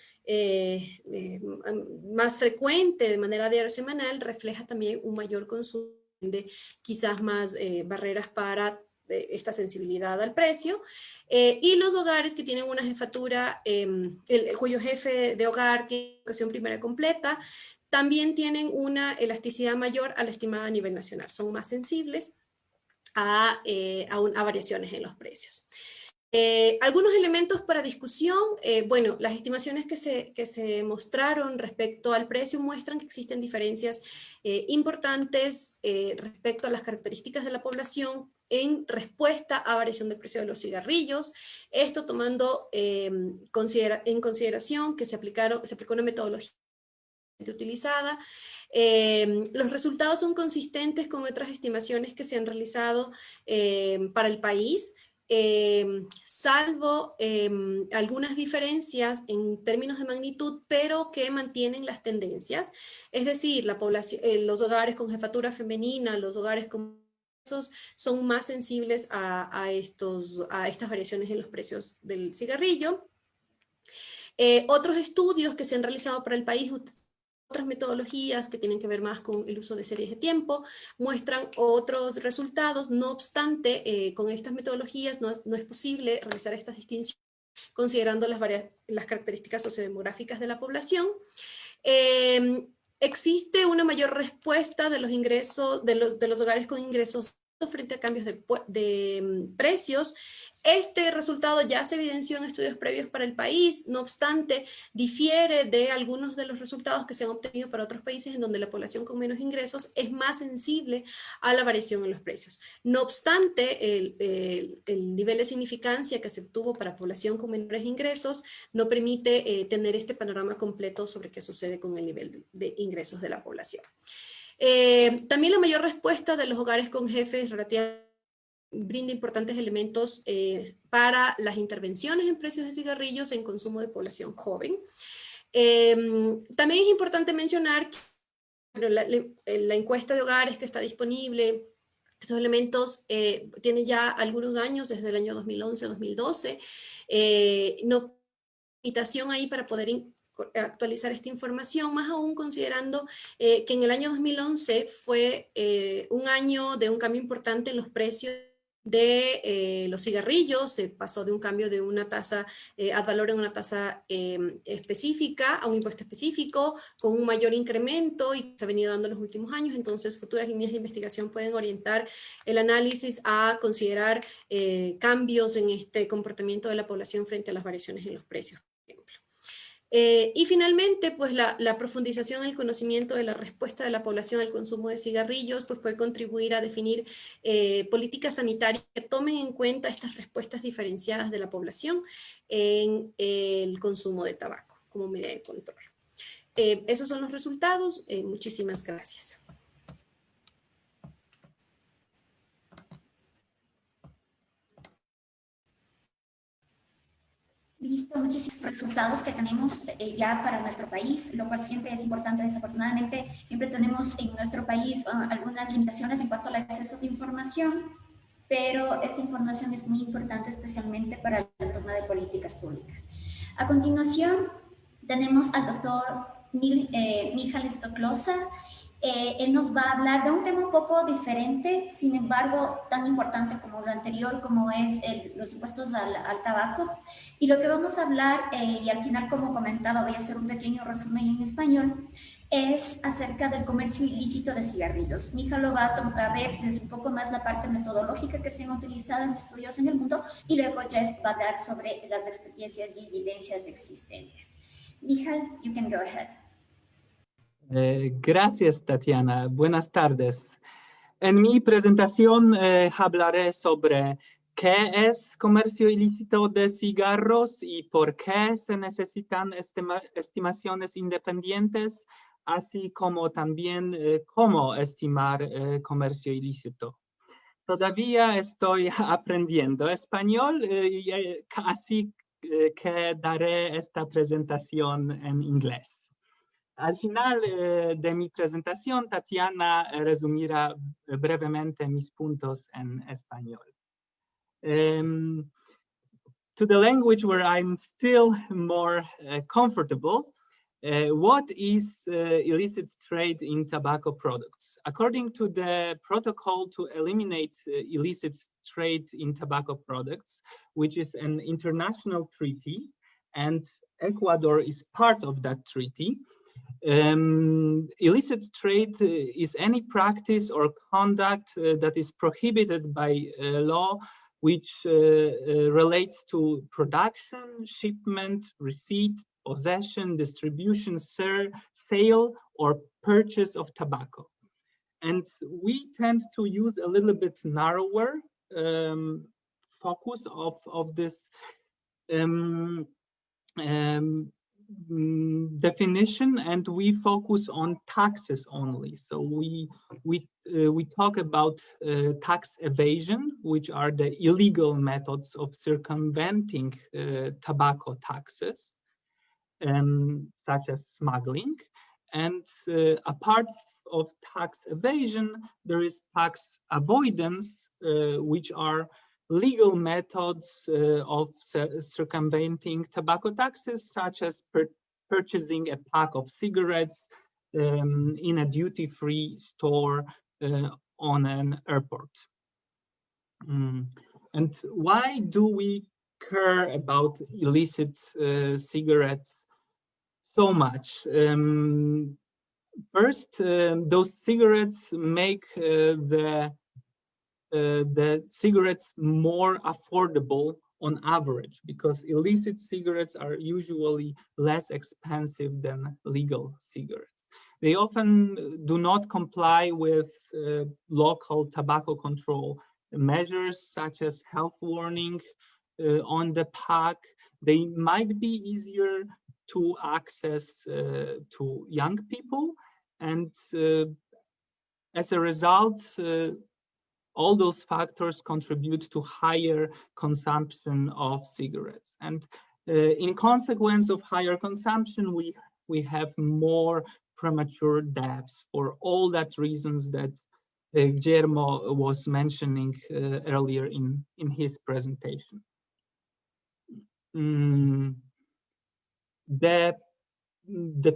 más frecuente de manera diaria o semanal refleja también un mayor consumo, de quizás más barreras para esta sensibilidad al precio, y los hogares que tienen una jefatura, cuyo jefe de hogar tiene educación primaria completa, también tienen una elasticidad mayor a la estimada a nivel nacional, son más sensibles a variaciones en los precios. Algunos elementos para discusión, bueno, las estimaciones que se mostraron respecto al precio muestran que existen diferencias importantes respecto a las características de la población en respuesta a variación del precio de los cigarrillos, esto tomando en consideración que se aplicó una metodología utilizada. Los resultados son consistentes con otras estimaciones que se han realizado para el país, salvo algunas diferencias en términos de magnitud, pero que mantienen las tendencias. Es decir, los hogares con jefatura femenina, los hogares con son más sensibles a estas variaciones en los precios del cigarrillo. Otros estudios que se han realizado para el país, otras metodologías que tienen que ver más con el uso de series de tiempo, muestran otros resultados. No obstante, con estas metodologías no es posible realizar estas distinciones considerando las características sociodemográficas de la población. Existe una mayor respuesta de los ingresos, de los hogares con ingresos frente a cambios de precios. Este resultado ya se evidenció en estudios previos para el país, no obstante, difiere de algunos de los resultados que se han obtenido para otros países en donde la población con menos ingresos es más sensible a la variación en los precios. No obstante, el nivel de significancia que se obtuvo para población con menores ingresos no permite tener este panorama completo sobre qué sucede con el nivel de ingresos de la población. También la mayor respuesta de los hogares con jefes relativamente brinda importantes elementos para las intervenciones en precios de cigarrillos en consumo de población joven. También es importante mencionar que la encuesta de hogares que está disponible, estos elementos tienen ya algunos años, desde el año 2011-2012, no limitación ahí para poder actualizar esta información, más aún considerando que en el año 2011 fue un año de un cambio importante en los precios de los cigarrillos. Se pasó de un cambio de una tasa ad valor en una tasa específica a un impuesto específico con un mayor incremento y se ha venido dando en los últimos años. Entonces futuras líneas de investigación pueden orientar el análisis a considerar cambios en este comportamiento de la población frente a las variaciones en los precios. Y finalmente, pues la profundización en el conocimiento de la respuesta de la población al consumo de cigarrillos pues puede contribuir a definir políticas sanitarias que tomen en cuenta estas respuestas diferenciadas de la población en el consumo de tabaco como medida de control. Esos son los resultados. Muchísimas gracias.
Listo, muchísimos resultados que tenemos ya para nuestro país, lo cual siempre es importante. Desafortunadamente, siempre tenemos en nuestro país algunas limitaciones en cuanto al acceso de información, pero esta información es muy importante especialmente para la toma de políticas públicas. A continuación, tenemos al doctor Michal Stoklosa. Él nos va a hablar de un tema un poco diferente, sin embargo, tan importante como lo anterior, como es los impuestos al tabaco. Y lo que vamos a hablar, y al final, como comentaba, voy a hacer un pequeño resumen en español, es acerca del comercio ilícito de cigarrillos. Mi hija lo va a ver desde un poco más la parte metodológica que se han utilizado en estudios en el mundo y luego Jeff va a dar sobre las experiencias y evidencias existentes. Mijal, you can go ahead.
Gracias, Tatiana. Buenas tardes. En mi presentación hablaré sobre qué es comercio ilícito de cigarros y por qué se necesitan estimaciones independientes, así como también cómo estimar comercio ilícito. Todavía estoy aprendiendo español, así que daré esta presentación en inglés. Al final de mi presentación, Tatiana resumirá brevemente mis puntos en español. To the language where I'm still more comfortable, what is illicit trade in tobacco products? According to the Protocol to Eliminate Illicit Trade in Tobacco Products, which is an international treaty, and Ecuador is part of that treaty, illicit trade is any practice or conduct that is prohibited by law which relates to production, shipment, receipt, possession, distribution, sale, or purchase of tobacco. And we tend to use a little bit narrower focus of this definition, and we focus on taxes only. So we talk about tax evasion, which are the illegal methods of circumventing tobacco taxes, such as smuggling. And apart of tax evasion, there is tax avoidance, which are legal methods of circumventing tobacco taxes, such as purchasing a pack of cigarettes in a duty-free store on an airport. And why do we care about illicit cigarettes so much? First, those cigarettes make the cigarettes more affordable on average, because illicit cigarettes are usually less expensive than legal cigarettes. They often do not comply with local tobacco control measures, such as health warning on the pack. They might be easier to access to young people, and as a result, all those factors contribute to higher consumption of cigarettes. And in consequence of higher consumption, we have more premature deaths for all that reasons that Guillermo was mentioning earlier in his presentation. The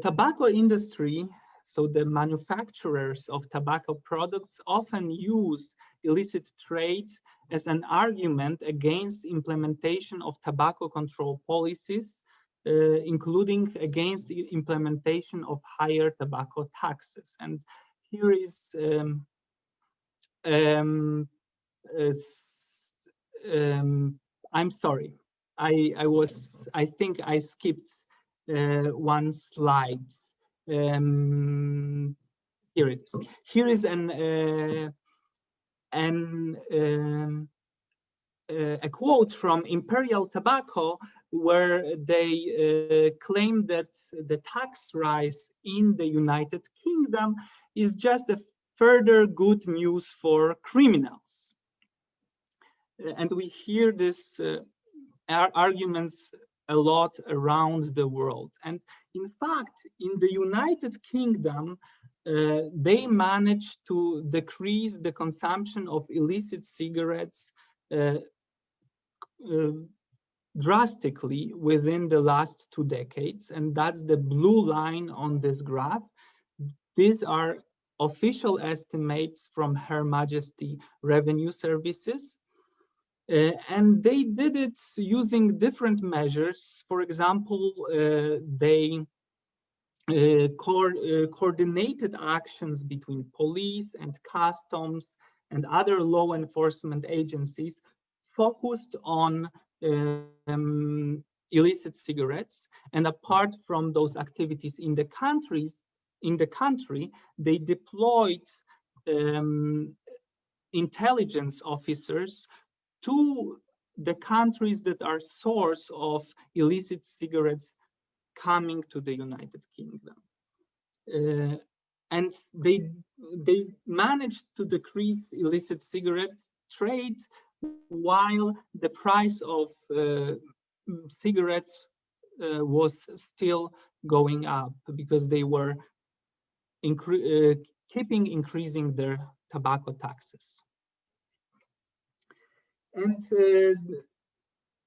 tobacco industry, so the manufacturers of tobacco products, often use illicit trade as an argument against implementation of tobacco control policies, including against the implementation of higher tobacco taxes. And here is I'm sorry, I think I skipped one slide. Here it is. Here is a quote from Imperial Tobacco, where they claim that the tax rise in the United Kingdom is just a further good news for criminals. And we hear this arguments a lot around the world. And in fact, in the United Kingdom, they managed to decrease the consumption of illicit cigarettes drastically within the last 2 decades. And that's the blue line on this graph. These are official estimates from Her Majesty Revenue Services. And they did it using different measures. For example, they coordinated actions between police and customs and other law enforcement agencies focused on illicit cigarettes. And apart from those activities in the country, they deployed intelligence officers to the countries that are source of illicit cigarettes coming to the United Kingdom. And they managed to decrease illicit cigarette trade while the price of cigarettes was still going up, because they were keeping increasing their tobacco taxes. And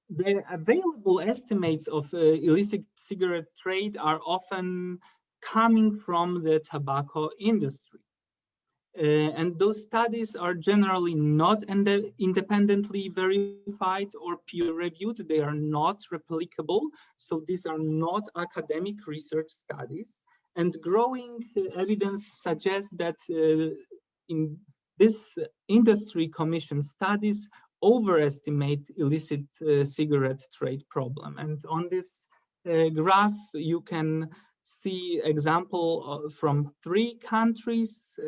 the available estimates of illicit cigarette trade are often coming from the tobacco industry. And those studies are generally not independently verified or peer-reviewed. They are not replicable. So these are not academic research studies. And growing evidence suggests that in this industry commission studies overestimate illicit cigarette trade problem. And on this graph, you can see example from 3 countries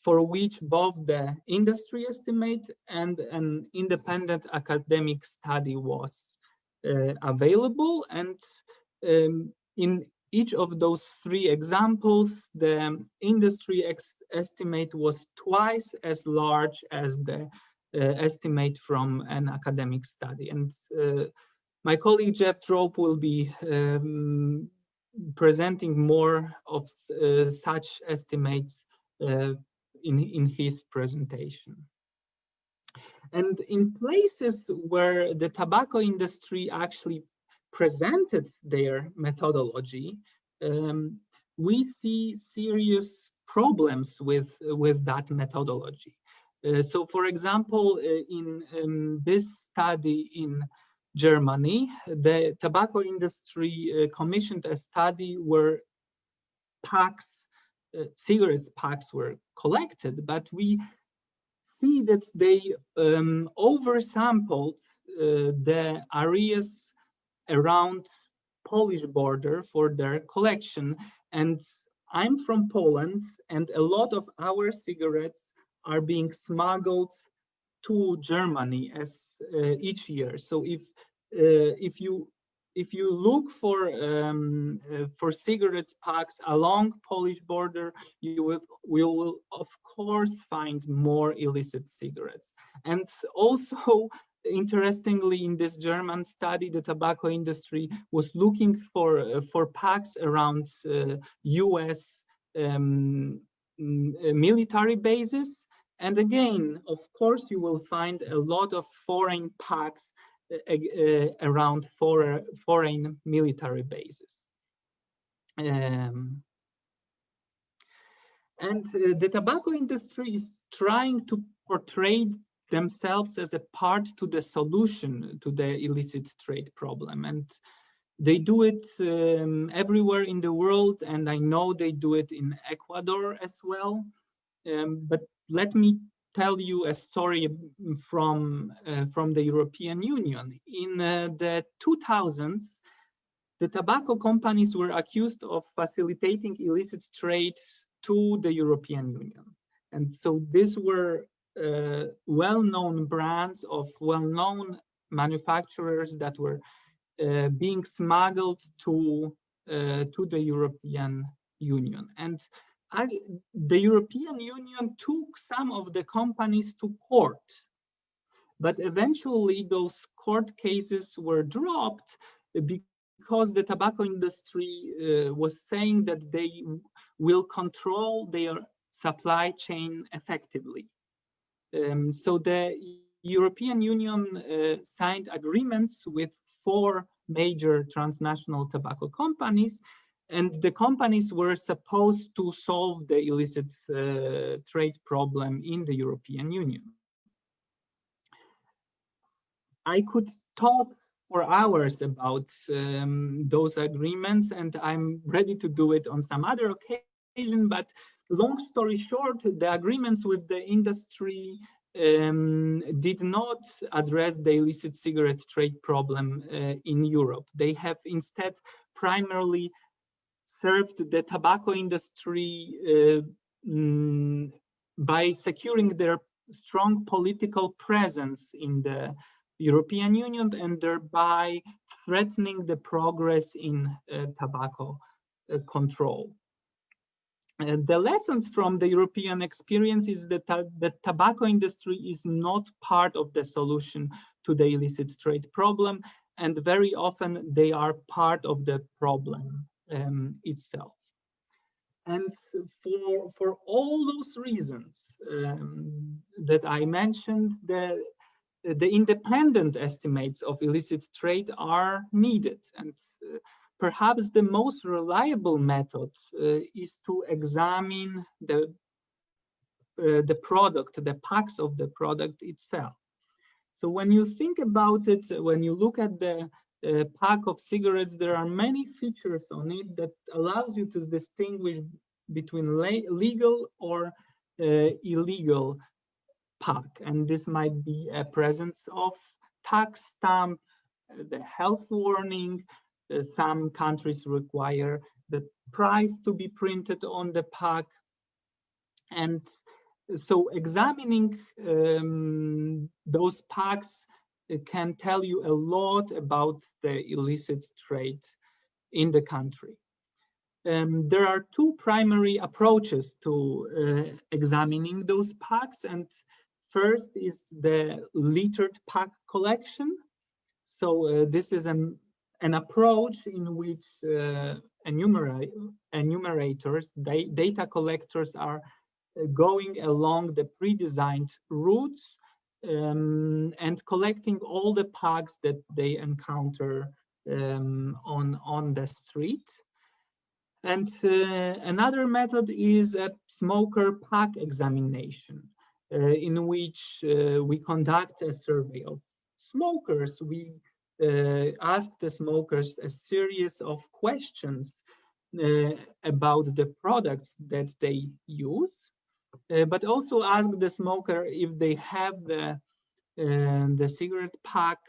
for which both the industry estimate and an independent academic study was available. And in each of those 3 examples, the industry estimate was twice as large as the estimate from an academic study. And my colleague Jeff Trope will be presenting more of such estimates in his presentation. And in places where the tobacco industry actually presented their methodology, we see serious problems with that methodology. So for example, in this study in Germany, the tobacco industry commissioned a sample where cigarette packs were collected, but we see that they oversampled the areas around Polish border for their collection. And I'm from Poland, and a lot of our cigarettes are being smuggled to Germany as each year. So if you look for cigarettes packs along Polish border, you will of course find more illicit cigarettes. And also, interestingly, in this German study, the tobacco industry was looking for packs around US military bases. And again, of course, you will find a lot of foreign packs around foreign military bases. And the tobacco industry is trying to portray themselves as a part to the solution to the illicit trade problem. And they do it everywhere in the world, and I know they do it in Ecuador as well. But let me tell you a story from the European Union. In the 2000s, the tobacco companies were accused of facilitating illicit trade to the European Union. And so these were well-known brands of well-known manufacturers that were being smuggled to the European Union. And the European Union took some of the companies to court, but eventually those court cases were dropped because the tobacco industry was saying that they will control their supply chain effectively. So the European Union signed agreements with 4 major transnational tobacco companies, and the companies were supposed to solve the illicit trade problem in the European Union. I could talk for hours about those agreements, and I'm ready to do it on some other occasion. But long story short, the agreements with the industry did not address the illicit cigarette trade problem in Europe. They have instead primarily served the tobacco industry by securing their strong political presence in the European Union and thereby threatening the progress in tobacco control. The lessons from the European experience is that the tobacco industry is not part of the solution to the illicit trade problem, and very often they are part of the problem itself. And for all those reasons that I mentioned, the independent estimates of illicit trade are needed. And perhaps the most reliable method is to examine the product, the packs of the product itself. So when you think about it, when you look at the pack of cigarettes, there are many features on it that allows you to distinguish between legal or illegal pack. And this might be a presence of tax stamp, the health warning. Some countries require the price to be printed on the pack. And so examining those packs can tell you a lot about the illicit trade in the country. There are two primary approaches to examining those packs. And first is the littered pack collection. So this is an approach in which enumerators, data collectors are going along the pre-designed routes and collecting all the packs that they encounter on the street. And another method is a smoker pack examination, in which we conduct a survey of smokers. We ask the smokers a series of questions about the products that they use, but also ask the smoker if they have the cigarette pack,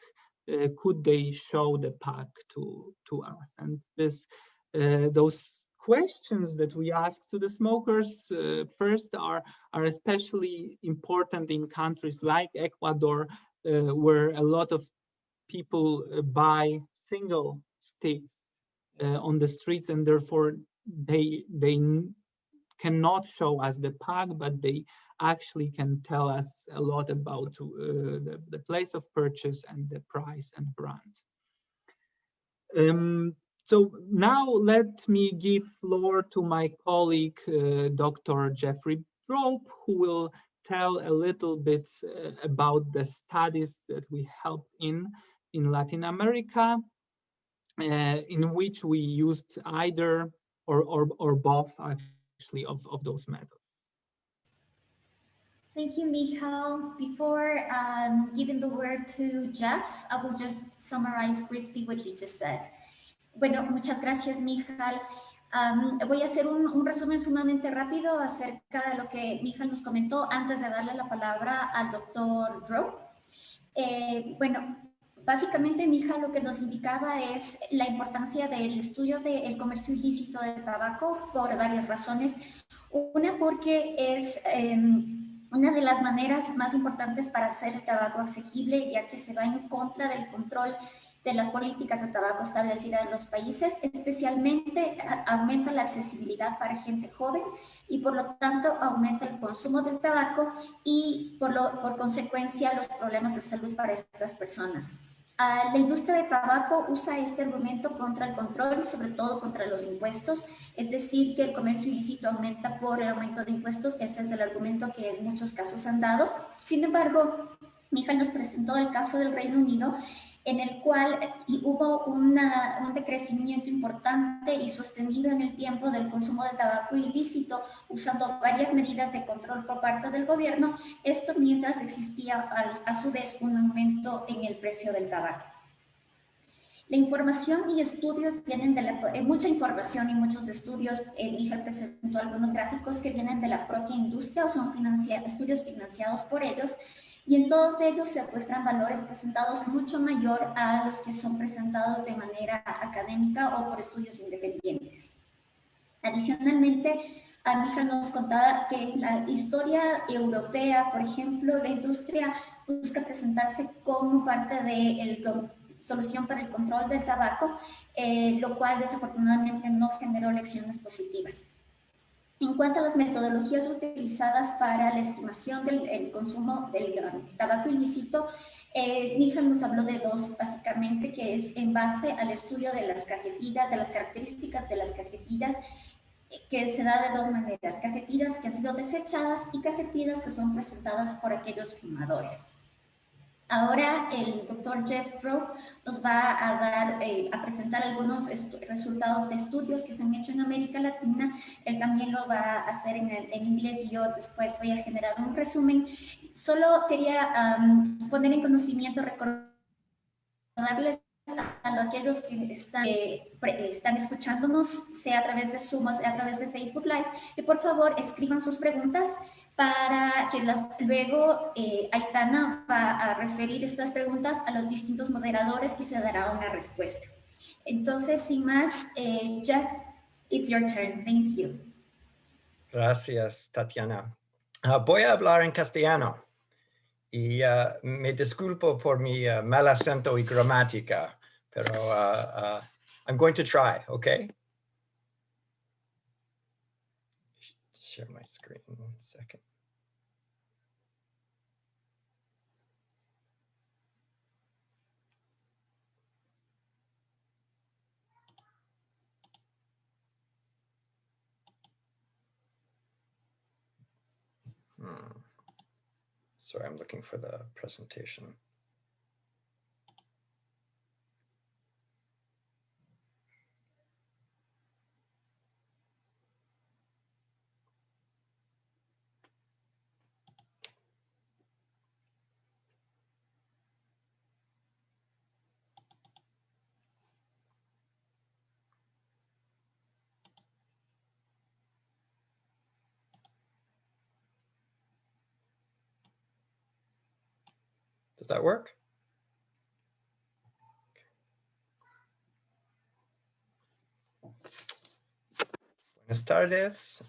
could they show the pack to us? And those questions that we ask to the smokers first are especially important in countries like Ecuador, where a lot of people buy single sticks on the streets, and therefore they cannot show us the pack, but they actually can tell us a lot about the place of purchase and the price and brand. So now let me give floor to my colleague, Dr. Jeffrey Drope, who will tell a little bit about the studies that we help in Latin America, in which we used either or both actually of those methods.
Thank you, Michal. Before giving the word to Jeff, I will just summarize briefly what you just said. Bueno, muchas gracias, Michal. Voy a hacer un resumen sumamente rápido acerca de lo que Michal nos comentó antes de darle la palabra al doctor Drope. Bueno, básicamente Michal lo que nos indicaba es la importancia del estudio del comercio ilícito de tabaco por varias razones. Una, porque es una de las maneras más importantes para hacer el tabaco asequible, ya que se va en contra del control de las políticas de tabaco establecidas en los países, especialmente aumenta la accesibilidad para gente joven y por lo tanto aumenta el consumo del tabaco y por consecuencia los problemas de salud para estas personas. La industria de tabaco usa este argumento contra el control y sobre todo contra los impuestos, es decir, que el comercio ilícito aumenta por el aumento de impuestos. Ese es el argumento que en muchos casos han dado. Sin embargo, Michal nos presentó el caso del Reino Unido, en el cual hubo un decrecimiento importante y sostenido en el tiempo del consumo de tabaco ilícito, usando varias medidas de control por parte del gobierno, esto mientras existía a su vez un aumento en el precio del tabaco. La información y estudios vienen de mucha información y muchos estudios. Michal presentó algunos gráficos que vienen de la propia industria o son estudios financiados por ellos, y en todos ellos se muestran valores presentados mucho mayor a los que son presentados de manera académica o por estudios independientes. Adicionalmente, Michal nos contaba que la historia europea, por ejemplo, la industria busca presentarse como parte de la solución para el control del tabaco, lo cual desafortunadamente no generó lecciones positivas. En cuanto a las metodologías utilizadas para la estimación del consumo del tabaco ilícito, Michal nos habló de dos, básicamente, que es en base al estudio de las cajetillas, de las características de las cajetillas, que se da de dos maneras: cajetillas que han sido desechadas y cajetillas que son presentadas por aquellos fumadores. Ahora el doctor Jeff Rowe nos va a presentar algunos resultados de estudios que se han hecho en América Latina. Él también lo va a hacer en inglés y yo después voy a generar un resumen. Solo quería poner en conocimiento, recordarles a aquellos que están escuchándonos, sea a través de Zoom o sea a través de Facebook Live, que por favor escriban sus preguntas para que luego Aitana va a referir estas preguntas a los distintos moderadores y se dará una respuesta. Entonces, sin más, Jeff, it's your turn. Thank you.
Gracias, Tatiana. Voy a hablar en castellano y me disculpo por mi mal acento y gramática, pero I'm going to try, okay? Share my screen 1 second. Sorry, I'm looking for the presentation. Does that work? Buenas tardes.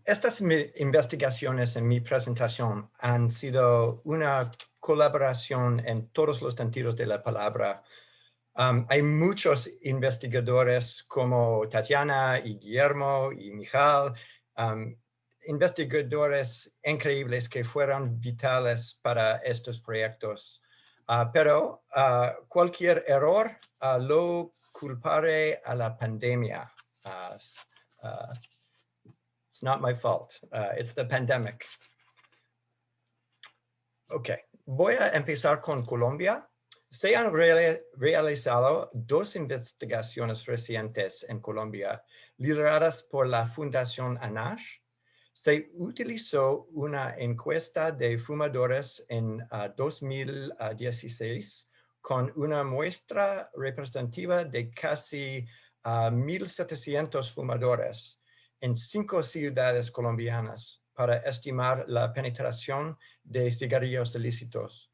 Estas investigaciones en mi presentación han sido una colaboración en todos los sentidos de la palabra. Hay muchos investigadores como Tatiana y Guillermo y Michal, investigadores increíbles que fueron vitales para estos proyectos. Pero cualquier error lo culparé a la pandemia. It's not my fault. It's the pandemic. Ok, voy a empezar con Colombia. Se han realizado 2 investigaciones recientes en Colombia, lideradas por la Fundación ANASH. Se utilizó una encuesta de fumadores en 2016 con una muestra representativa de casi 1,700 fumadores en 5 ciudades colombianas para estimar la penetración de cigarrillos ilícitos.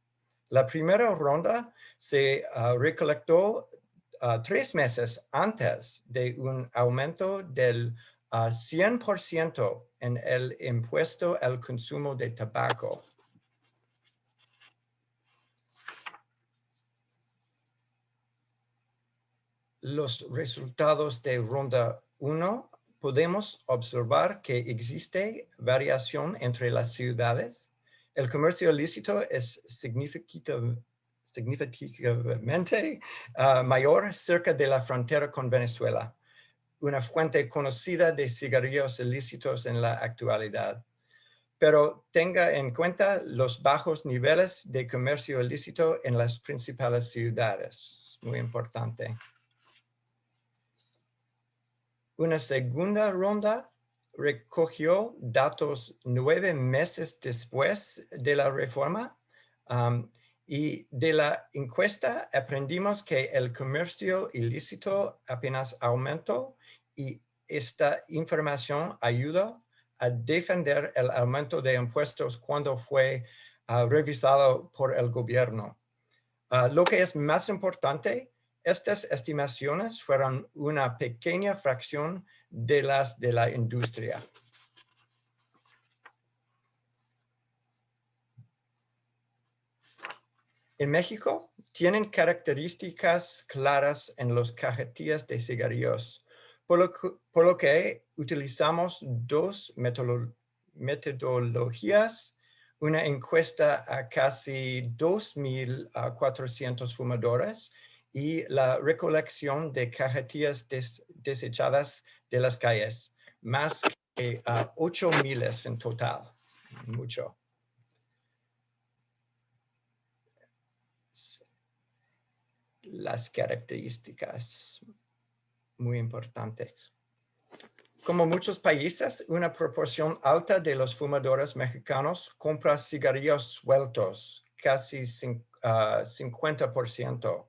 La primera ronda se recolectó 3 meses antes de un aumento del 100% en el impuesto al consumo de tabaco. Los resultados de ronda 1 podemos observar que existe variación entre las ciudades. El comercio ilícito es significativamente mayor cerca de la frontera con Venezuela, una fuente conocida de cigarrillos ilícitos en la actualidad. Pero tenga en cuenta los bajos niveles de comercio ilícito en las principales ciudades. Es muy importante. Una segunda ronda recogió datos 9 meses después de la reforma Y de la encuesta aprendimos que el comercio ilícito apenas aumentó y esta información ayuda a defender el aumento de impuestos cuando fue revisado por el gobierno. Lo que es más importante, estas estimaciones fueron una pequeña fracción de las de la industria. En México, tienen características claras en las cajetillas de cigarrillos, por lo que utilizamos dos metodologías, una encuesta a casi 2.400 fumadores y la recolección de cajetillas desechadas de las calles, más que 8.000 en total, mucho. Las características muy importantes. Como muchos países, una proporción alta de los fumadores mexicanos compra cigarrillos sueltos, casi 50%.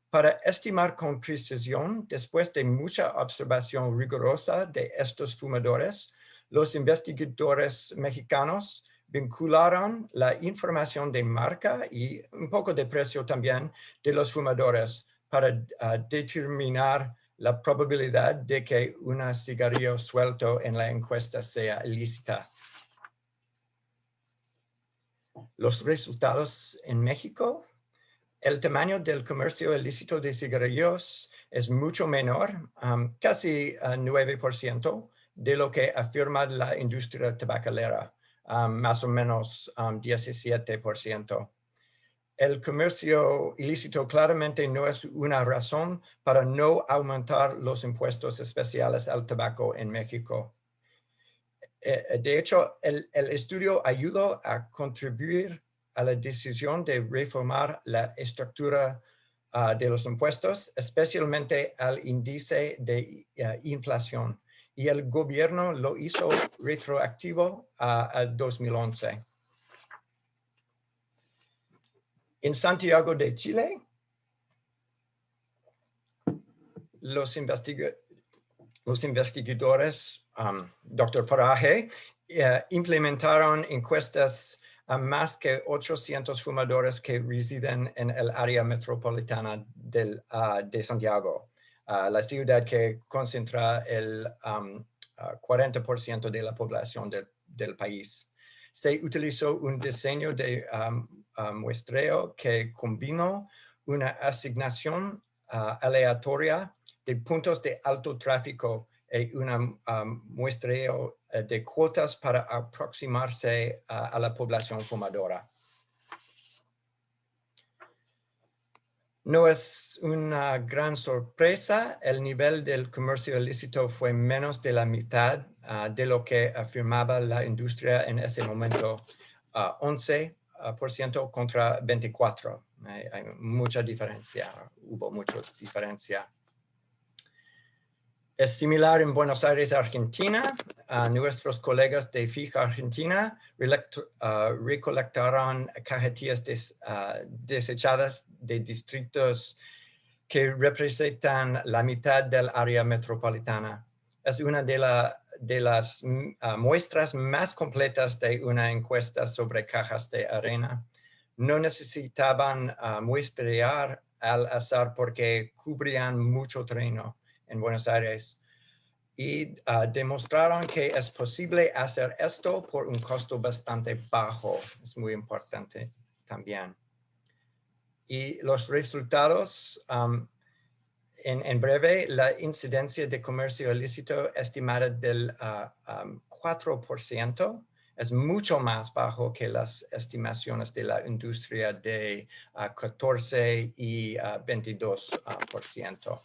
Para estimar con precisión, después de mucha observación rigurosa de estos fumadores, los investigadores mexicanos vincularon la información de marca y un poco de precio también de los fumadores para determinar la probabilidad de que un cigarrillo suelto en la encuesta sea ilícita. Los resultados en México. El tamaño del comercio ilícito de cigarrillos es mucho menor, casi 9%, de lo que afirma la industria tabacalera, más o menos 17%. El comercio ilícito claramente no es una razón para no aumentar los impuestos especiales al tabaco en México. De hecho, el estudio ayudó a contribuir a la decisión de reformar la estructura de los impuestos, especialmente al índice de inflación. Y el gobierno lo hizo retroactivo a 2011. En Santiago de Chile, los investigadores, Dr. Paraje, implementaron encuestas a más que 800 fumadores que residen en el área metropolitana de Santiago, la ciudad que concentra el 40% de la población del país. Se utilizó un diseño de muestreo que combinó una asignación aleatoria de puntos de alto tráfico y un muestreo de cuotas para aproximarse a la población fumadora. No es una gran sorpresa, el nivel del comercio ilícito fue menos de la mitad de lo que afirmaba la industria en ese momento, 11% contra 24%. Hay mucha diferencia, hubo mucha diferencia. Es similar en Buenos Aires, Argentina. Nuestros colegas de Fija Argentina recolectaron cajetillas desechadas de distritos que representan la mitad del área metropolitana. Es una de las muestras más completas de una encuesta sobre cajas de arena. No necesitaban muestrear al azar porque cubrían mucho terreno en Buenos Aires y demostraron que es posible hacer esto por un costo bastante bajo. Es muy importante también. Y los resultados, en breve, la incidencia de comercio ilícito estimada del 4% es mucho más bajo que las estimaciones de la industria de 14 y 22%.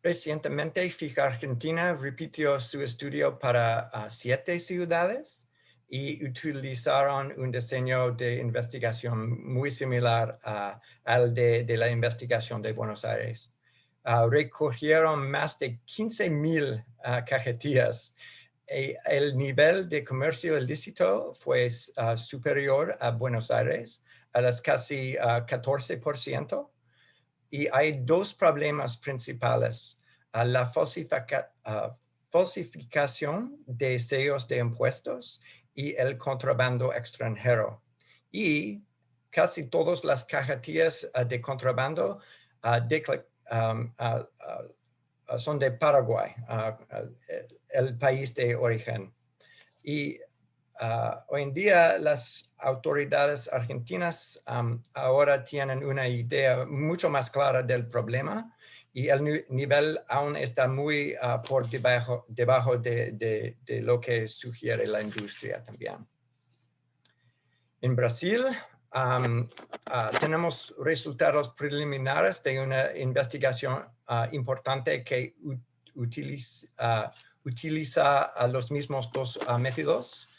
Recientemente, Fija Argentina repitió su estudio para 7 ciudades y utilizaron un diseño de investigación muy similar al de la investigación de Buenos Aires. Recogieron más de 15,000 cajetillas el nivel de comercio ilícito fue superior a Buenos Aires, a las casi 14%. Y hay dos problemas principales: la falsificación de sellos de impuestos y el contrabando extranjero. Y casi todas las cajetillas de contrabando son de Paraguay, el país de origen. Y hoy en día las autoridades argentinas ahora tienen una idea mucho más clara del problema, y el nivel aún está muy por debajo de lo que sugiere la industria también. En Brasil tenemos resultados preliminares de una investigación importante que utiliza los mismos dos métodos.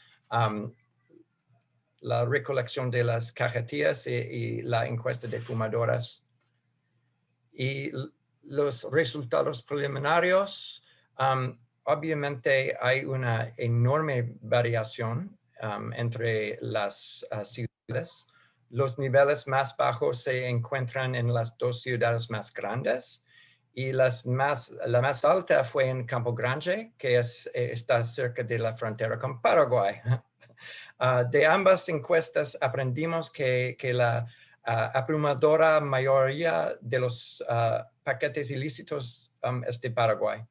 La recolección de las cajetillas y la encuesta de fumadoras. Y los resultados preliminarios, obviamente hay una enorme variación entre las ciudades. Los niveles más bajos se encuentran en las dos ciudades más grandes, y la más alta fue en Campo Grande, que está cerca de la frontera con Paraguay. De ambas encuestas aprendimos que la abrumadora mayoría de los paquetes ilícitos es de Paraguay.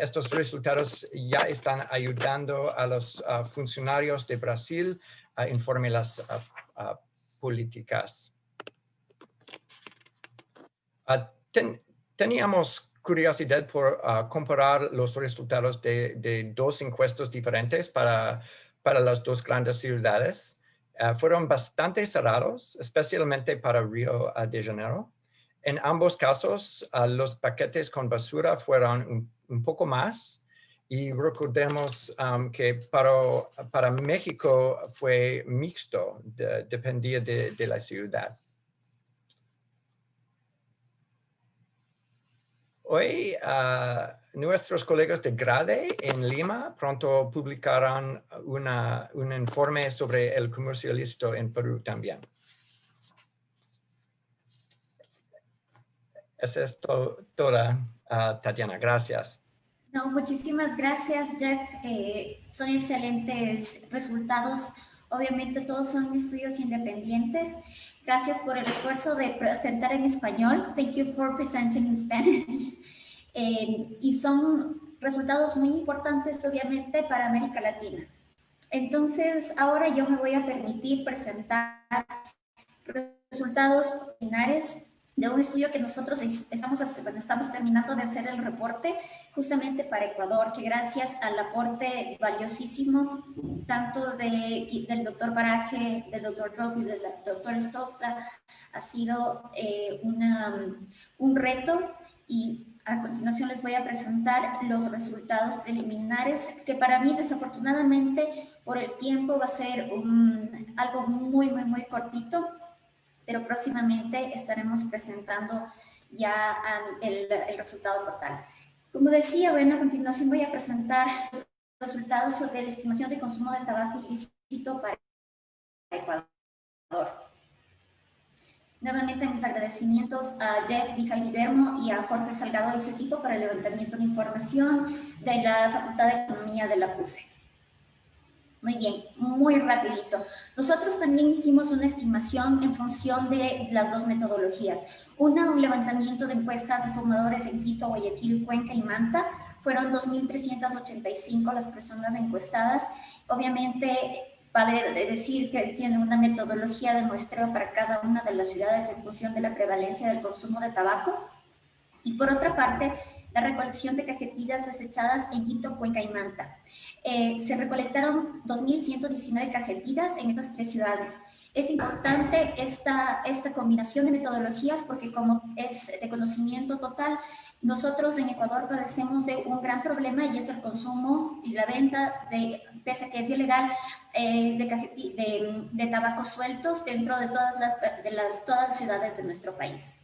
Estos resultados ya están ayudando a los funcionarios de Brasil a informar las políticas. Teníamos curiosidad por comparar los resultados de dos encuestas diferentes para las dos grandes ciudades. Fueron bastante cerrados, especialmente para Río de Janeiro. En ambos casos, los paquetes con basura fueron un poco más, y recordemos que para México fue mixto, dependía de la ciudad. Hoy, nuestros colegas de GRADE en Lima pronto publicarán un informe sobre el comercio ilícito en Perú también. Eso es toda, Tatiana. Gracias.
No, muchísimas gracias, Jeff. Son excelentes resultados. Obviamente todos son estudios independientes. Gracias por el esfuerzo de presentar en español. Thank you for presenting in Spanish. Y son resultados muy importantes, obviamente, para América Latina. Entonces, ahora yo me voy a permitir presentar resultados preliminares de un estudio que nosotros estamos terminando de hacer el reporte justamente para Ecuador, que gracias al aporte valiosísimo tanto del doctor Paraje, del doctor Drop y del doctor Stosta, ha sido un reto, y a continuación les voy a presentar los resultados preliminares, que para mí desafortunadamente por el tiempo va a ser algo muy cortito, pero próximamente estaremos presentando ya el resultado total. Como decía, bueno, a continuación voy a presentar los resultados sobre la estimación de consumo de tabaco ilícito para Ecuador. Nuevamente mis agradecimientos a Jeff Guillermo y a Jorge Salgado y su equipo para el levantamiento de información de la Facultad de Economía de la PUCE. Muy bien, muy rapidito. Nosotros también hicimos una estimación en función de las dos metodologías. Un levantamiento de encuestas de fumadores en Quito, Guayaquil, Cuenca y Manta. Fueron 2.385 las personas encuestadas. Obviamente, vale decir que tiene una metodología de muestreo para cada una de las ciudades en función de la prevalencia del consumo de tabaco. Y por otra parte, la recolección de cajetillas desechadas en Quito, Cuenca y Manta. Se recolectaron 2.119 cajetillas en estas tres ciudades. Es importante esta combinación de metodologías porque, como es de conocimiento total, nosotros en Ecuador padecemos de un gran problema, y es el consumo y la venta, pese a que es ilegal, de tabacos sueltos dentro de todas las ciudades de nuestro país.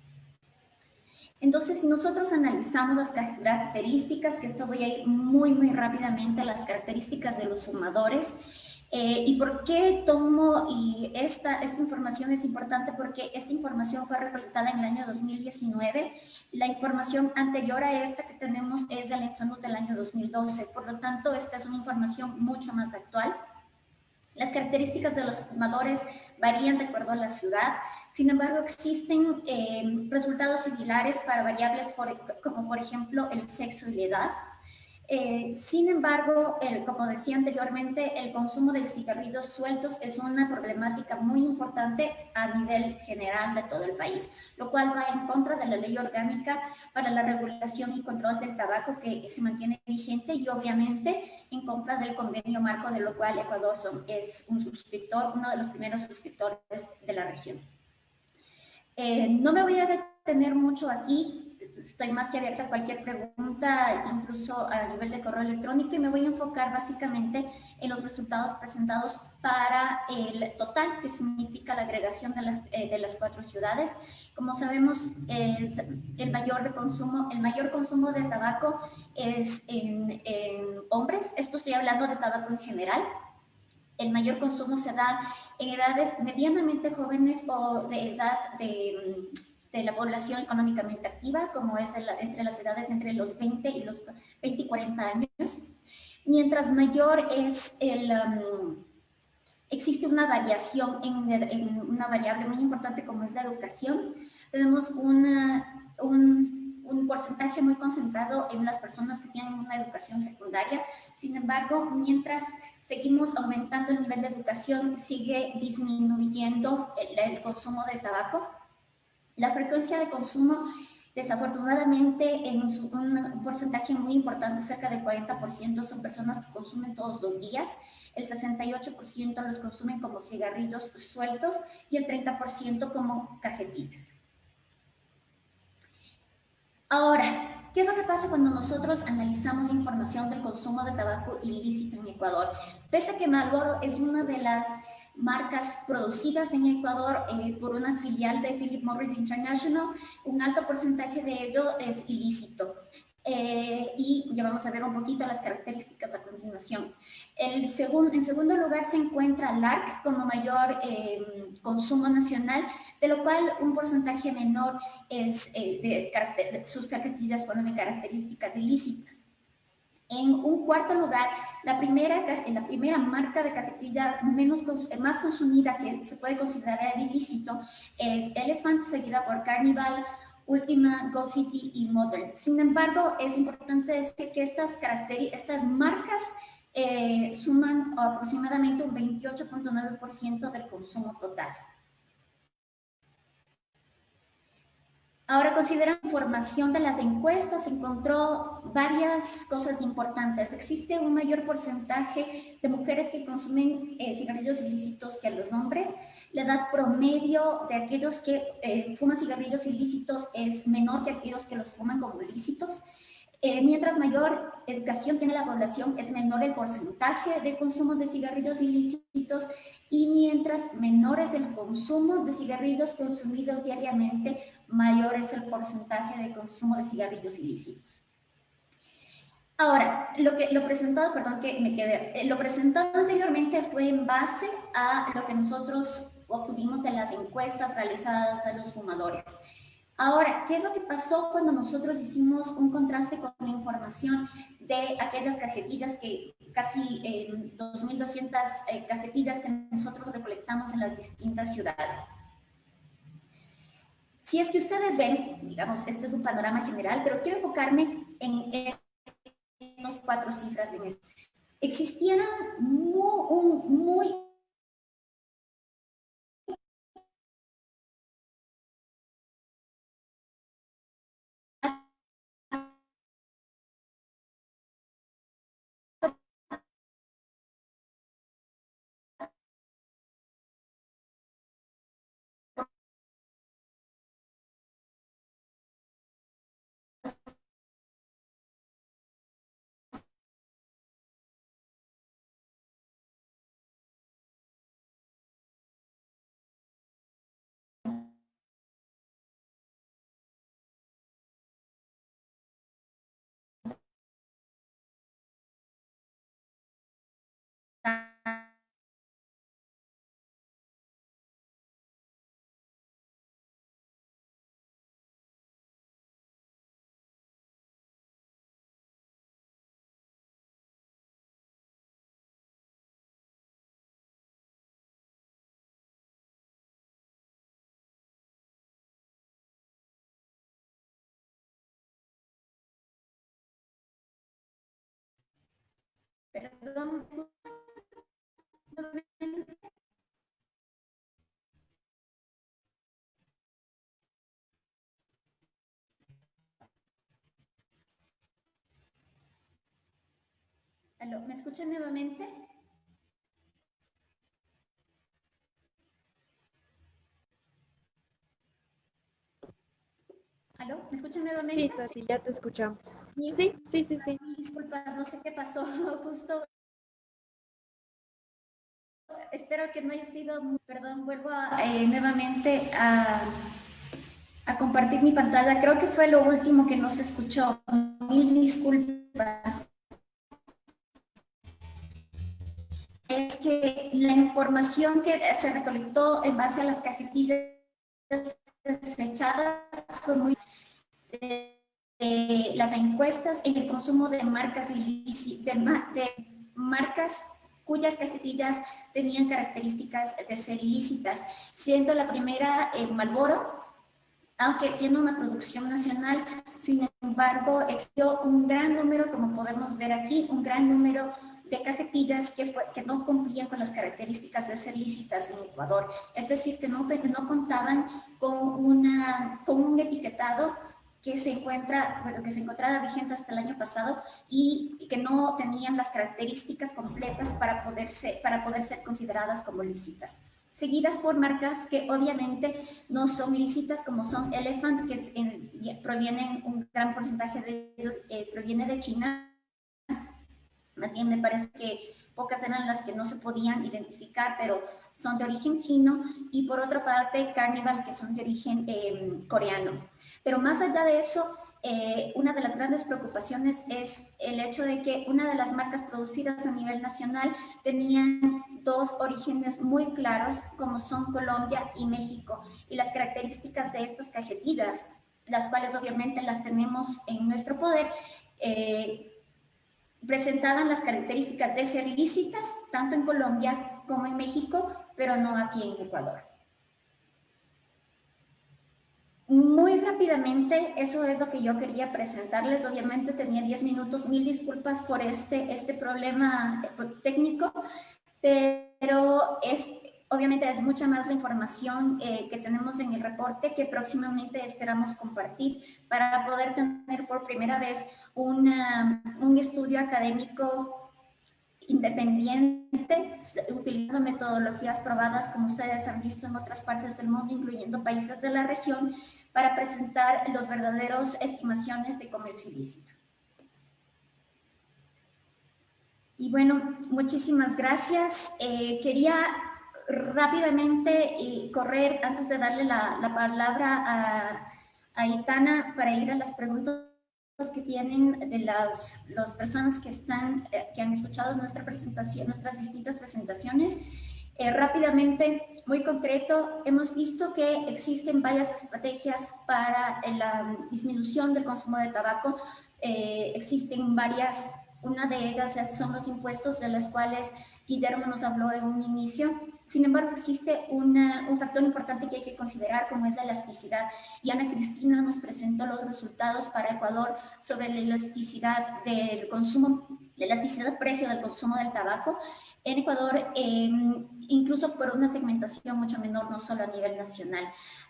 Entonces, si nosotros analizamos las características, que esto voy a ir muy, muy rápidamente a las características de los fumadores, ¿y por qué tomo y esta información es importante? Porque esta información fue recolectada en el año 2019. La información anterior a esta que tenemos es del ENSANUD del año 2012. Por lo tanto, esta es una información mucho más actual. Las características de los fumadores varían de acuerdo a la ciudad. Sin embargo, existen resultados similares para variables como por ejemplo el sexo y la edad. Sin embargo, como decía anteriormente, el consumo de cigarrillos sueltos es una problemática muy importante a nivel general de todo el país, lo cual va en contra de la ley orgánica para la regulación y control del tabaco que se mantiene vigente y obviamente en contra del convenio marco, de lo cual Ecuador es un suscriptor, uno de los primeros suscriptores de la región. No me voy a detener mucho aquí. Estoy más que abierta a cualquier pregunta, incluso a nivel de correo electrónico, y me voy a enfocar básicamente en los resultados presentados para el total, que significa la agregación de las 4 ciudades. Como sabemos, es el mayor consumo de tabaco es en hombres. Esto estoy hablando de tabaco en general. El mayor consumo se da en edades medianamente jóvenes o de edad de la población económicamente activa, como es entre las edades entre los 20 y 40 años. Mientras mayor es existe una variación en una variable muy importante como es la educación. Tenemos un porcentaje muy concentrado en las personas que tienen una educación secundaria. Sin embargo, mientras seguimos aumentando el nivel de educación, sigue disminuyendo el consumo de tabaco. La frecuencia de consumo, desafortunadamente, en un porcentaje muy importante, cerca del 40%, son personas que consumen todos los días. El 68% los consumen como cigarrillos sueltos y el 30% como cajetillas. Ahora, ¿qué es lo que pasa cuando nosotros analizamos información del consumo de tabaco ilícito en Ecuador? Pese a que Marlboro es una de las marcas producidas en Ecuador por una filial de Philip Morris International, un alto porcentaje de ello es ilícito. Y ya vamos a ver un poquito las características a continuación. En segundo lugar se encuentra LARC como mayor consumo nacional, de lo cual un porcentaje menor es sus cajetillas fueron de características ilícitas. En un cuarto lugar, la primera marca de cajetilla más consumida que se puede considerar ilícito es Elephant, seguida por Carnival, Ultima, Gold City y Modern. Sin embargo, es importante decir que estas marcas suman aproximadamente un 28.9% del consumo total. Ahora, considerando información de las encuestas, se encontró varias cosas importantes. Existe un mayor porcentaje de mujeres que consumen cigarrillos ilícitos que los hombres. La edad promedio de aquellos que fuman cigarrillos ilícitos es menor que aquellos que los fuman como ilícitos. Mientras mayor educación tiene la población, es menor el porcentaje de consumo de cigarrillos ilícitos, y mientras menor es el consumo de cigarrillos consumidos diariamente, mayor es el porcentaje de consumo de cigarrillos ilícitos. Ahora, lo presentado anteriormente fue en base a lo que nosotros obtuvimos de las encuestas realizadas a los fumadores. Ahora, ¿qué es lo que pasó cuando nosotros hicimos un contraste con la información de aquellas cajetillas que casi 2.200 cajetillas que nosotros recolectamos en las distintas ciudades? Si es que ustedes ven, digamos, este es un panorama general, pero quiero enfocarme en estas 4 cifras en esto. Existieron muy Perdón. ¿Aló? ¿Me escuchan nuevamente? ¿Aló? ¿Me escuchan nuevamente?
Sí, Tati, ya te escuchamos.
Sí,
Sí.
disculpas, no sé qué pasó justo. Espero que no haya sido, perdón, vuelvo nuevamente a compartir mi pantalla. Creo que fue lo último que no se escuchó. Mil disculpas. Es que la información que se recolectó en base a las cajetillas desechadas fue muy... las encuestas en el consumo de marcas ilícitas, de marcas cuyas cajetillas tenían características de ser ilícitas, siendo la primera Marlboro, aunque tiene una producción nacional. Sin embargo, existió un gran número, como podemos ver aquí, un gran número de cajetillas que no cumplían con las características de ser lícitas en Ecuador. Es decir, que no contaban con un etiquetado que se encontraba vigente hasta el año pasado y que no tenían las características completas para poder ser consideradas como lícitas. Seguidas por marcas que obviamente no son lícitas, como son Elephant, que provienen, un gran porcentaje de ellos proviene de China. Más bien me parece que pocas eran las que no se podían identificar, pero son de origen chino, y por otra parte Carnival, que son de origen coreano. Pero más allá de eso, una de las grandes preocupaciones es el hecho de que una de las marcas producidas a nivel nacional tenían dos orígenes muy claros, como son Colombia y México, y las características de estas cajetillas, las cuales obviamente las tenemos en nuestro poder, presentaban las características de ser lícitas tanto en Colombia como en México, pero no aquí en Ecuador. Muy rápidamente, eso es lo que yo quería presentarles. Obviamente tenía 10 minutos, mil disculpas por este problema técnico, pero obviamente es mucha más la información que tenemos en el reporte, que próximamente esperamos compartir para poder tener por primera vez un estudio académico independiente, utilizando metodologías probadas, como ustedes han visto en otras partes del mundo, incluyendo países de la región, para presentar los verdaderos estimaciones de comercio ilícito. Y bueno, muchísimas gracias. Quería rápidamente correr, antes de darle la palabra a Aitana, para ir a las preguntas que tienen de las personas que han escuchado nuestra presentación, nuestras distintas presentaciones. Rápidamente, muy concreto, hemos visto que existen varias estrategias para la disminución del consumo de tabaco. Existen varias. Una de ellas son los impuestos, de las cuales Guillermo nos habló en un inicio. Sin embargo, existe un factor importante que hay que considerar, como es la elasticidad. Y Ana Cristina nos presentó los resultados para Ecuador sobre la elasticidad del consumo, la elasticidad precio del consumo del tabaco en Ecuador, incluso por una segmentación mucho menor, no solo a nivel nacional.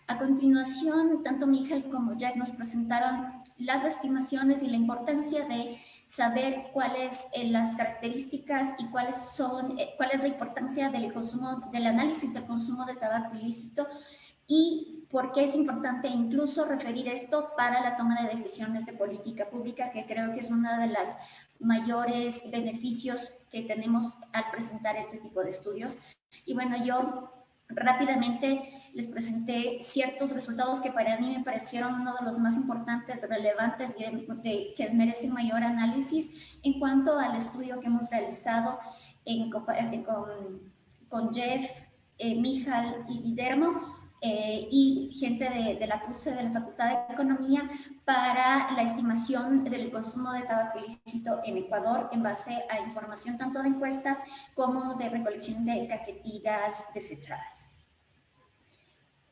A continuación, tanto Miguel como Jack nos presentaron las estimaciones y la importancia de saber cuáles las características y cuál es la importancia del análisis del consumo de tabaco ilícito, y por qué es importante incluso referir esto para la toma de decisiones de política pública, que creo que es uno de los mayores beneficios que tenemos al presentar este tipo de estudios. Y bueno, yo rápidamente les presenté ciertos resultados que para mí me parecieron uno de los más importantes, relevantes y que merecen mayor análisis en cuanto al estudio que hemos realizado con Jeff, Mijal y Guillermo, y gente de la PUSE, de la Facultad de Economía, para la estimación del consumo de tabaco ilícito en Ecuador en base a información tanto de encuestas como de recolección de cajetillas desechadas.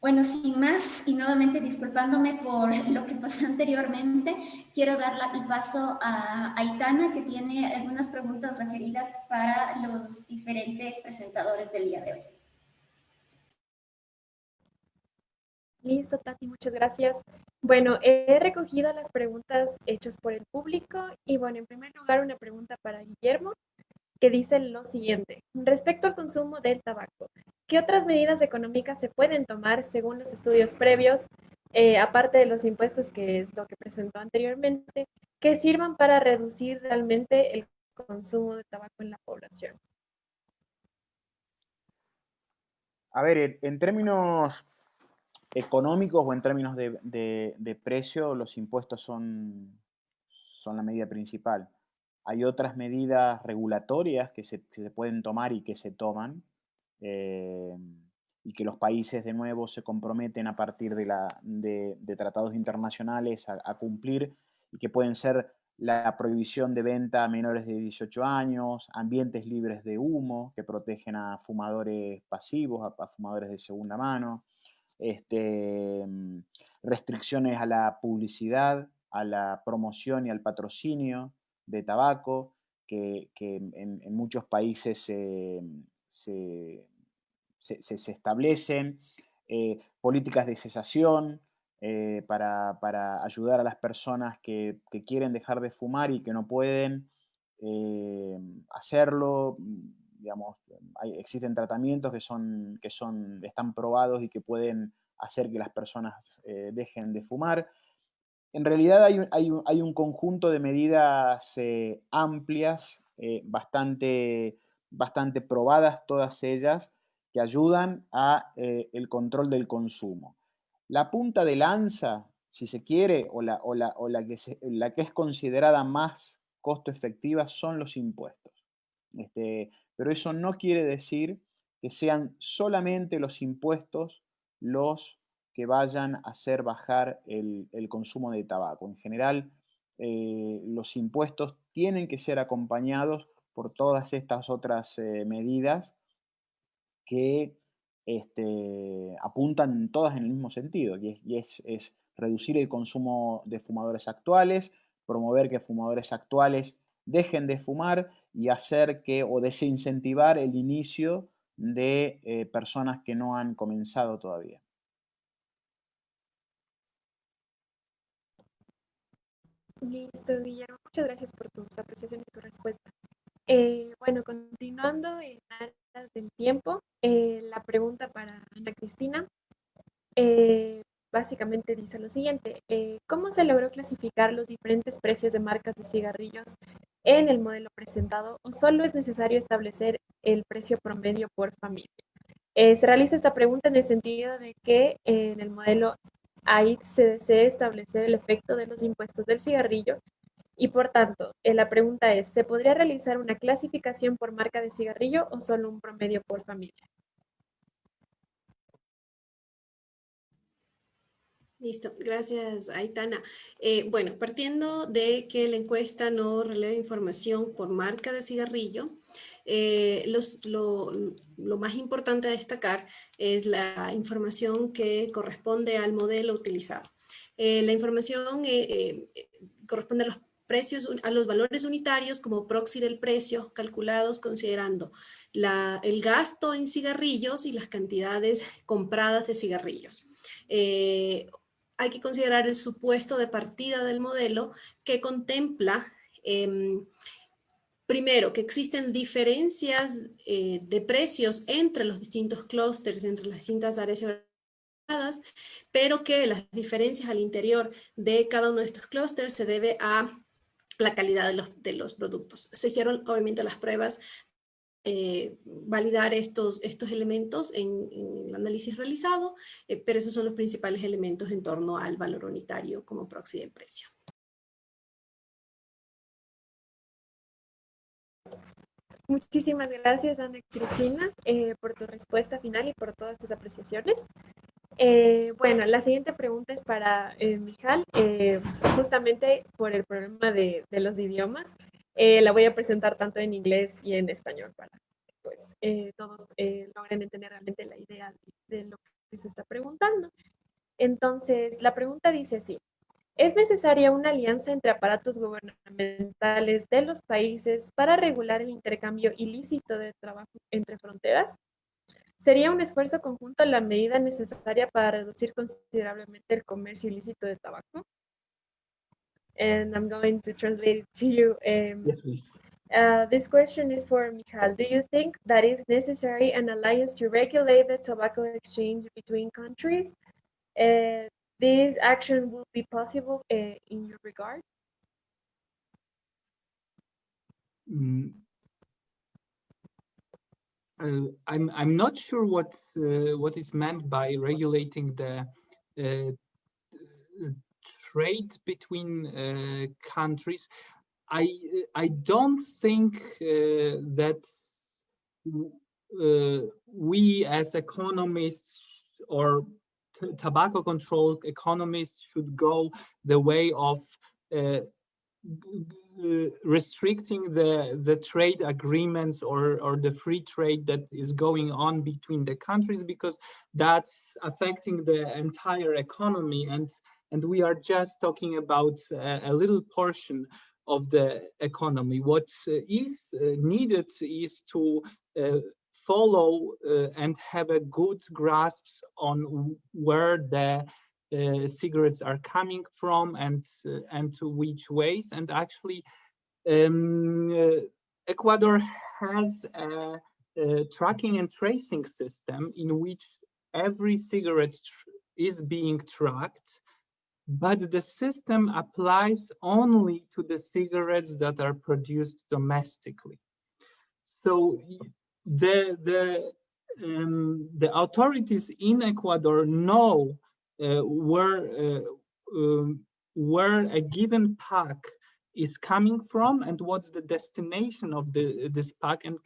Bueno, sin más, y nuevamente disculpándome por lo que pasó anteriormente, quiero dar el paso a Aitana, que tiene algunas preguntas referidas para los diferentes presentadores del día de hoy.
Listo, Tati, muchas gracias. Bueno, he recogido las preguntas hechas por el público y bueno, en primer lugar una pregunta para Guillermo, que dice lo siguiente. Respecto al consumo del tabaco, ¿qué otras medidas económicas se pueden tomar según los estudios previos, aparte de los impuestos, que es lo que presentó anteriormente, que sirvan para reducir realmente el consumo de tabaco en la población?
A ver, en términos económicos o en términos de precio, los impuestos son la medida principal. Hay otras medidas regulatorias que se pueden tomar y que se toman, y que los países de nuevo se comprometen a partir de tratados internacionales a cumplir, y que pueden ser la prohibición de venta a menores de 18 años, ambientes libres de humo que protegen a fumadores pasivos, a fumadores de segunda mano, restricciones a la publicidad, a la promoción y al patrocinio de tabaco, que en muchos países se establecen, políticas de cesación para ayudar a las personas que quieren dejar de fumar y que no pueden hacerlo. Digamos, existen tratamientos que están probados y que pueden hacer que las personas dejen de fumar. En realidad hay un conjunto de medidas amplias, bastante probadas todas ellas, que ayudan a el control del consumo. La punta de lanza, si se quiere, o la que es considerada más costo efectiva son los impuestos. Pero eso no quiere decir que sean solamente los impuestos los que vayan a hacer bajar el consumo de tabaco. En general, los impuestos tienen que ser acompañados por todas estas otras medidas que apuntan todas en el mismo sentido, y es reducir el consumo de fumadores actuales, promover que fumadores actuales dejen de fumar y hacer o desincentivar el inicio de personas que no han comenzado todavía.
Listo, Guillermo. Muchas gracias por tus apreciaciones y tu respuesta. Bueno, continuando en aras del tiempo, la pregunta para Ana Cristina básicamente dice lo siguiente. ¿Cómo se logró clasificar los diferentes precios de marcas de cigarrillos en el modelo presentado, o solo es necesario establecer el precio promedio por familia? Se realiza esta pregunta en el sentido de que en el modelo ahí se desea establecer el efecto de los impuestos del cigarrillo y por tanto, la pregunta es, ¿se podría realizar una clasificación por marca de cigarrillo o solo un promedio por familia?
Listo, gracias, Aitana. Bueno, partiendo de que la encuesta no releva información por marca de cigarrillo, lo más importante a destacar es la información que corresponde al modelo utilizado. La información corresponde a los precios, a los valores unitarios como proxy del precio, calculados considerando el gasto en cigarrillos y las cantidades compradas de cigarrillos. Hay que considerar el supuesto de partida del modelo, que contempla, primero, que existen diferencias de precios entre los distintos clústeres, entre las distintas áreas geográficas, pero que las diferencias al interior de cada uno de estos clústeres se debe a la calidad de los productos. Se hicieron obviamente las pruebas, validar estos elementos en el análisis realizado, pero esos son los principales elementos en torno al valor unitario como proxy del precio.
Muchísimas gracias, Ana Cristina, por tu respuesta final y por todas tus apreciaciones. Bueno, la siguiente pregunta es para Mijal, justamente por el problema de los idiomas. La voy a presentar tanto en inglés y en español para que pues, todos logren entender realmente la idea de lo que se está preguntando. Entonces, la pregunta dice así. ¿Es necesaria una alianza entre aparatos gubernamentales de los países para regular el intercambio ilícito de trabajo entre fronteras? ¿Sería un esfuerzo conjunto la medida necesaria para reducir considerablemente el comercio ilícito de tabaco? And I'm going to translate it to you.
Yes, please.
This question is for Michal. Do you think that is necessary an alliance to regulate the tobacco exchange between countries? This action will be possible in your regard?
I'm not sure what is meant by regulating the trade between countries. I don't think that we as economists or tobacco control economists should go the way of restricting the trade agreements or the free trade that is going on between the countries, because that's affecting the entire economy, and we are just talking about a little portion of the economy. What is needed is to follow and have a good grasp on where the cigarettes are coming from and to which ways. And actually, Ecuador has a tracking and tracing system in which every cigarette is being tracked, but the system applies only to the cigarettes that are produced domestically. So the authorities in Ecuador know where a given pack is coming from and what's the destination of this pack, and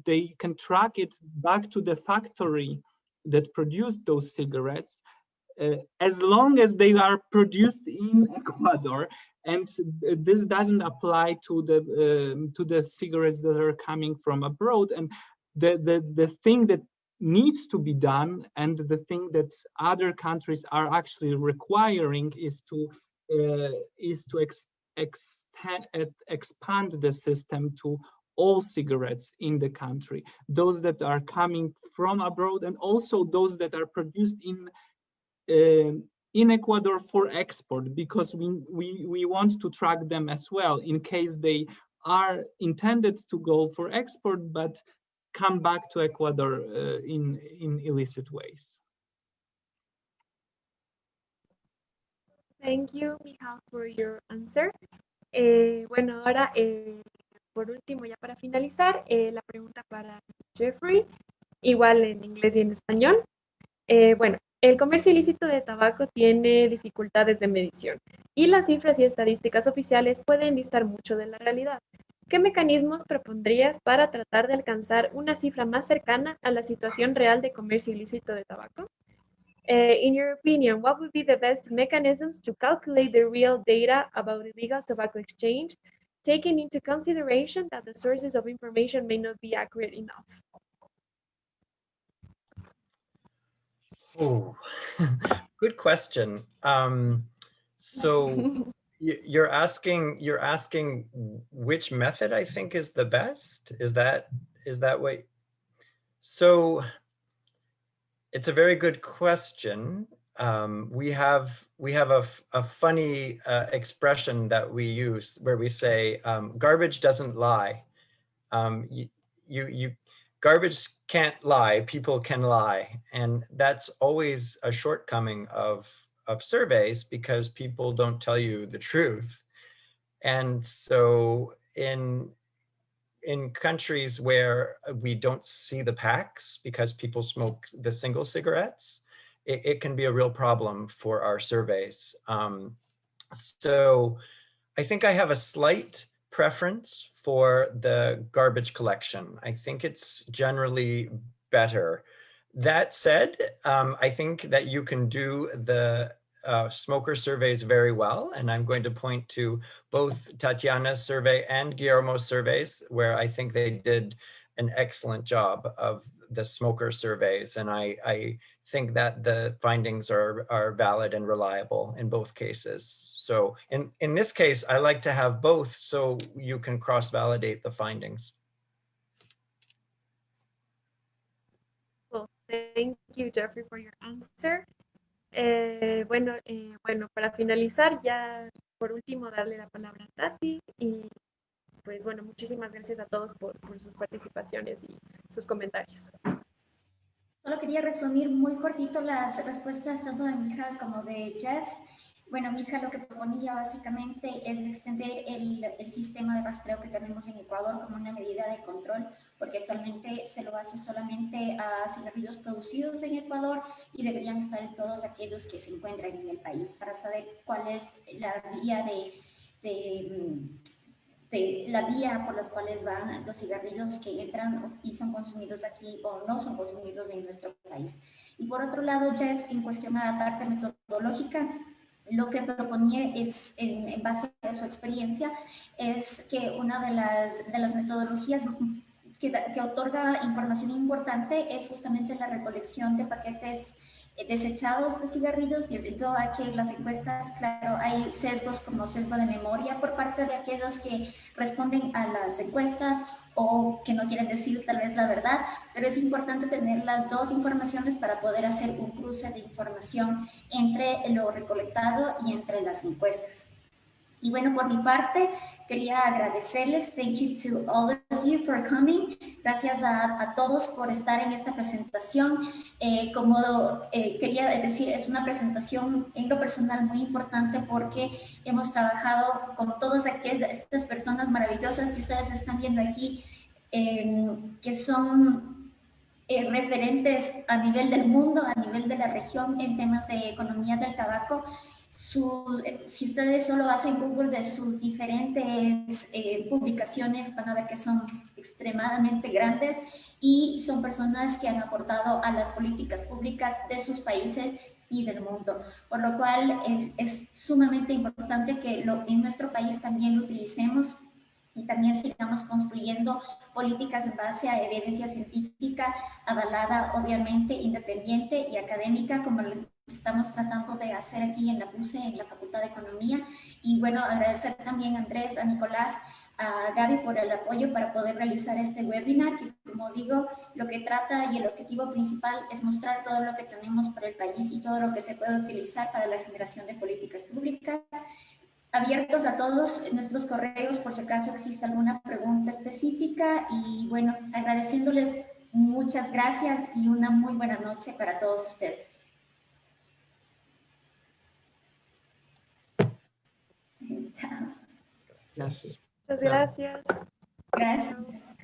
they can track it back to the factory that produced those cigarettes, as long as they are produced in Ecuador. And this doesn't apply to the cigarettes that are coming from abroad. And the thing that needs to be done, and the thing that other countries are actually requiring, is to expand the system to all cigarettes in the country, those that are coming from abroad and also those that are produced in Ecuador for export, because we want to track them as well in case they are intended to go for export but come back to Ecuador in illicit ways.
Thank you, Michal, for your answer. Bueno, ahora, por último, ya para finalizar, la pregunta para Jeffrey, igual en inglés y en español. Bueno, el comercio ilícito de tabaco tiene dificultades de medición y las cifras y estadísticas oficiales pueden distar mucho de la realidad. ¿Qué mecanismos propondrías para tratar de alcanzar una cifra más cercana a la situación real de comercio ilícito de tabaco? In your opinion, what would be the best mechanisms to calculate the real data about illegal tobacco exchange, taking into consideration that the sources of information may not be accurate enough?
Oh, good question. So you're asking which method I think is the best? Is that what? So it's a very good question. We have a funny expression that we use where we say garbage doesn't lie. Garbage can't lie, people can lie. And that's always a shortcoming of surveys, because people don't tell you the truth. And so in countries where we don't see the packs because people smoke the single cigarettes, it can be a real problem for our surveys. So I think I have a slight preference for the garbage collection. I think it's generally better. That said, I think that you can do the smoker surveys very well, and I'm going to point to both Tatiana's survey and Guillermo's surveys, where I think they did an excellent job of the smoker surveys. And I think that the findings are valid and reliable in both cases. So in this case, I like to have both so you can cross-validate the findings.
Well, thank you, Jeffrey, for your answer. Bueno, para finalizar, ya por último darle la palabra a Tati y pues bueno, muchísimas gracias a todos por sus participaciones y sus comentarios.
Solo quería resumir muy cortito las respuestas tanto de Mijal como de Jeff. Bueno, Mijal lo que proponía básicamente es extender el sistema de rastreo que tenemos en Ecuador como una medida de control, porque actualmente se lo hace solamente a cigarrillos producidos en Ecuador y deberían estar en todos aquellos que se encuentran en el país para saber cuál es la vía la vía por las cuales van los cigarrillos que entran y son consumidos aquí o no son consumidos en nuestro país. Y por otro lado, Jeff, en cuestión a la parte metodológica, lo que proponía es, en base a su experiencia, es que una de las metodologías que otorga información importante es justamente la recolección de paquetes desechados de cigarrillos, debido a que las encuestas, claro, hay sesgos como sesgo de memoria por parte de aquellos que responden a las encuestas o que no quieren decir tal vez la verdad, pero es importante tener las dos informaciones para poder hacer un cruce de información entre lo recolectado y entre las encuestas. Y bueno, por mi parte, quería agradecerles. Thank you to all of you for coming. Gracias a todos por estar en esta presentación. Quería decir, es una presentación en lo personal muy importante porque hemos trabajado con todas estas personas maravillosas que ustedes están viendo aquí, que son referentes a nivel del mundo, a nivel de la región en temas de economía del tabaco. Si ustedes solo hacen Google de sus diferentes publicaciones, van a ver que son extremadamente grandes y son personas que han aportado a las políticas públicas de sus países y del mundo, por lo cual es sumamente importante que en nuestro país también lo utilicemos y también sigamos construyendo políticas en base a evidencia científica, avalada, obviamente, independiente y académica, como les estamos tratando de hacer aquí en la PUCE, en la Facultad de Economía. Y bueno, agradecer también a Andrés, a Nicolás, a Gaby por el apoyo para poder realizar este webinar, que como digo, lo que trata y el objetivo principal es mostrar todo lo que tenemos para el país y todo lo que se puede utilizar para la generación de políticas públicas. Abiertos a todos nuestros correos por si acaso existe alguna pregunta específica y bueno, agradeciéndoles muchas gracias y una muy buena noche para todos ustedes. Chao.
Gracias.
Muchas gracias.
Gracias.